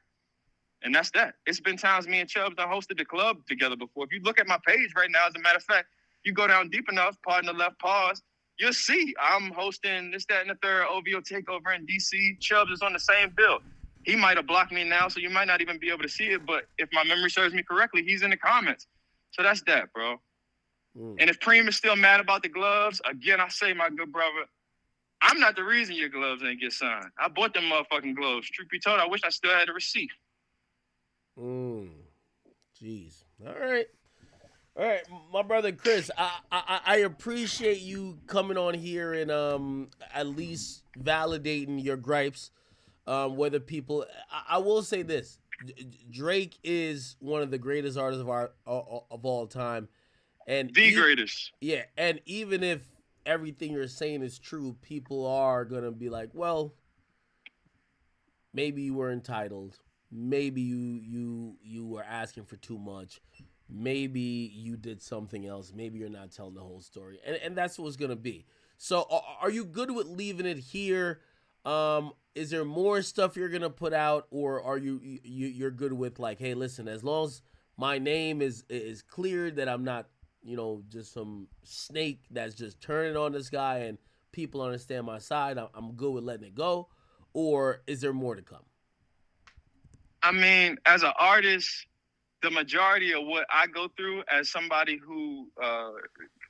And that's that. It's been times me and Chubbs done hosted the club together before. If you look at my page right now, as a matter of fact, you go down deep enough, pardon the left pause, you'll see I'm hosting this, that, and the third OVO takeover in DC. Chubbs is on the same bill. He might have blocked me now, so you might not even be able to see it. But if my memory serves me correctly, he's in the comments. So that's that, bro. And if Preme is still mad about the gloves, again, I say, my good brother, I'm not the reason your gloves ain't get signed. I bought them motherfucking gloves. Truth be told, I wish I still had the receipt. Jeez. All right. All right, my brother Chris, I appreciate you coming on here and at least validating your gripes. Whether people, I will say this: Drake is one of the greatest artists of all time, and The greatest. yeah, and even if everything you're saying is true, people are gonna be like, well, maybe you were entitled, maybe you were asking for too much, maybe you did something else, maybe you're not telling the whole story, and that's what's gonna be. So are you good with leaving it here? Is there more stuff you're gonna put out, or are you're good with like, hey, listen, as long as my name is cleared, that I'm not, just some snake that's just turning on this guy, and people understand my side, I'm good with letting it go, or is there more to come? I mean, as an artist, the majority of what I go through as somebody who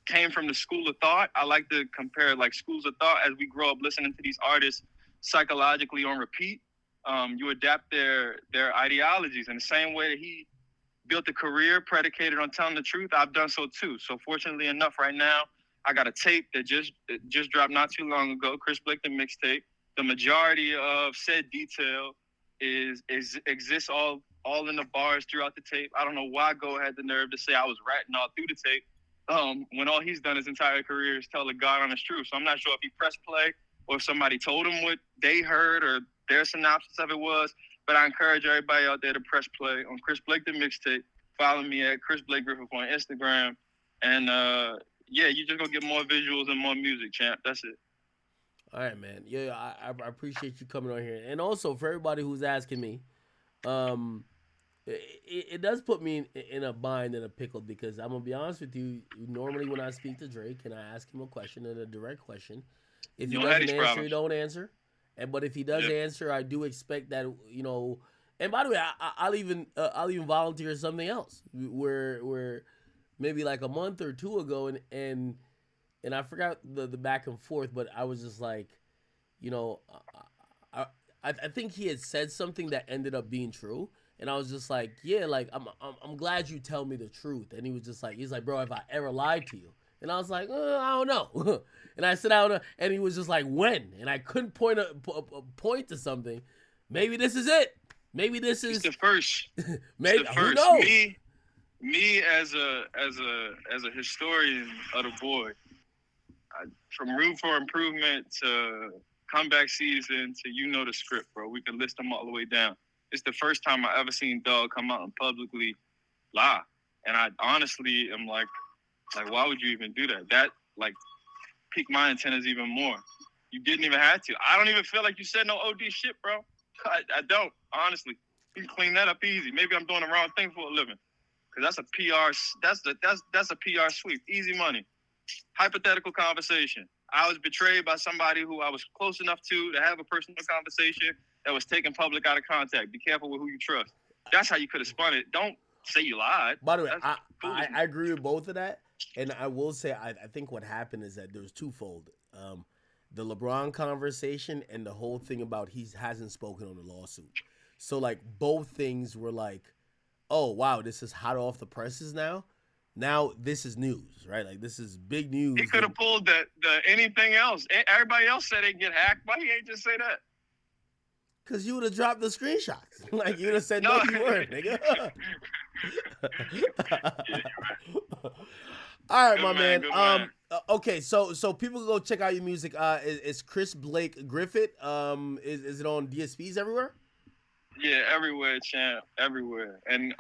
came from the school of thought, I like to compare like schools of thought as we grow up listening to these artists psychologically on repeat. You adapt their ideologies in the same way that he built a career predicated on telling the truth. I've done so too. So fortunately enough, right now, I got a tape that just dropped not too long ago, Chris Blake the mixtape. The majority of said detail exists all in the bars throughout the tape. I don't know why Go had the nerve to say I was ratting all through the tape when all he's done his entire career is tell the God honest truth. So I'm not sure if he pressed play or if somebody told him what they heard or their synopsis of it was. But I encourage everybody out there to press play on Chris Blake the mixtape. Follow me at Chris Blake Griffith on Instagram. And yeah, you just gonna get more visuals and more music, champ. That's it. All right, man. Yeah, I appreciate you coming on here, and also for everybody who's asking me, it does put me in a bind and a pickle, because I'm gonna be honest with you. Normally, when I speak to Drake and I ask him a question, and a direct question, if he doesn't answer, he don't answer. But if he does answer, I do expect that, And by the way, I'll even volunteer something else where maybe like a month or two ago, and I forgot the back and forth, but I was just like, I think he had said something that ended up being true, and I was just like, yeah, like I'm glad you tell me the truth. And he was just like, he's like, bro, have I ever lied to you? And I was like, I don't know. And I said, I don't know. And he was just like, when? And I couldn't point to something. Maybe this is it. Maybe this is the first. Maybe the first. Who knows? Me as a historian of the boy, from Room for Improvement to Comeback Season to the script, bro. We can list them all the way down. It's the first time I ever seen Dog come out and publicly lie, and I honestly am like, why would you even do that? That piqued my antennas even more. You didn't even have to. I don't even feel like you said no OD shit, bro. I don't, honestly. You can clean that up easy. Maybe I'm doing the wrong thing for a living. Because that's a PR, that's a PR sweep. Easy money. Hypothetical conversation. I was betrayed by somebody who I was close enough to have a personal conversation that was taken public out of contact. Be careful with who you trust. That's how you could have spun it. Don't say you lied. By the way, I agree with both of that. And I will say, I think what happened is that there was twofold. The LeBron conversation and the whole thing about he hasn't spoken on the lawsuit. So, both things were like, oh, wow, this is hot off the presses now. Now this is news, right? This is big news. He could have pulled the anything else. Everybody else said they'd get hacked. Why he ain't just say that? Because you would have dropped the screenshots. You would have said, no, you weren't, nigga. All right, my man. Okay, so people can go check out your music. Is Chris Blake Griffith? Is it on DSPs everywhere? Yeah, everywhere, champ. Everywhere. And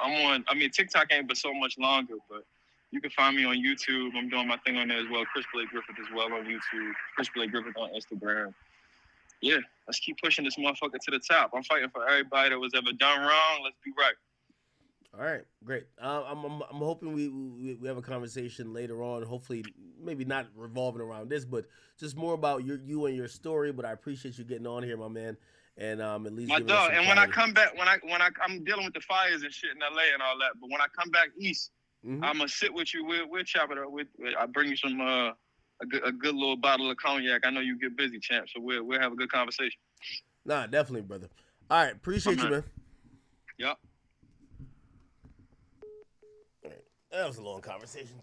TikTok ain't but so much longer, but you can find me on YouTube. I'm doing my thing on there as well. Chris Blake Griffith as well on YouTube. Chris Blake Griffith on Instagram. Yeah, let's keep pushing this motherfucker to the top. I'm fighting for everybody that was ever done wrong. Let's do right. All right, great. I'm hoping we have a conversation later on. Hopefully, maybe not revolving around this, but just more about you and your story. But I appreciate you getting on here, my man. And at least my dog. And when I come back, I'm dealing with the fires and shit in LA and all that. But when I come back east, I'm gonna sit with you. We'll chop it up. I bring you some a good little bottle of cognac. I know you get busy, champ. So we'll have a good conversation. Nah, definitely, brother. All right, appreciate you, man. Yep. That was a long conversation.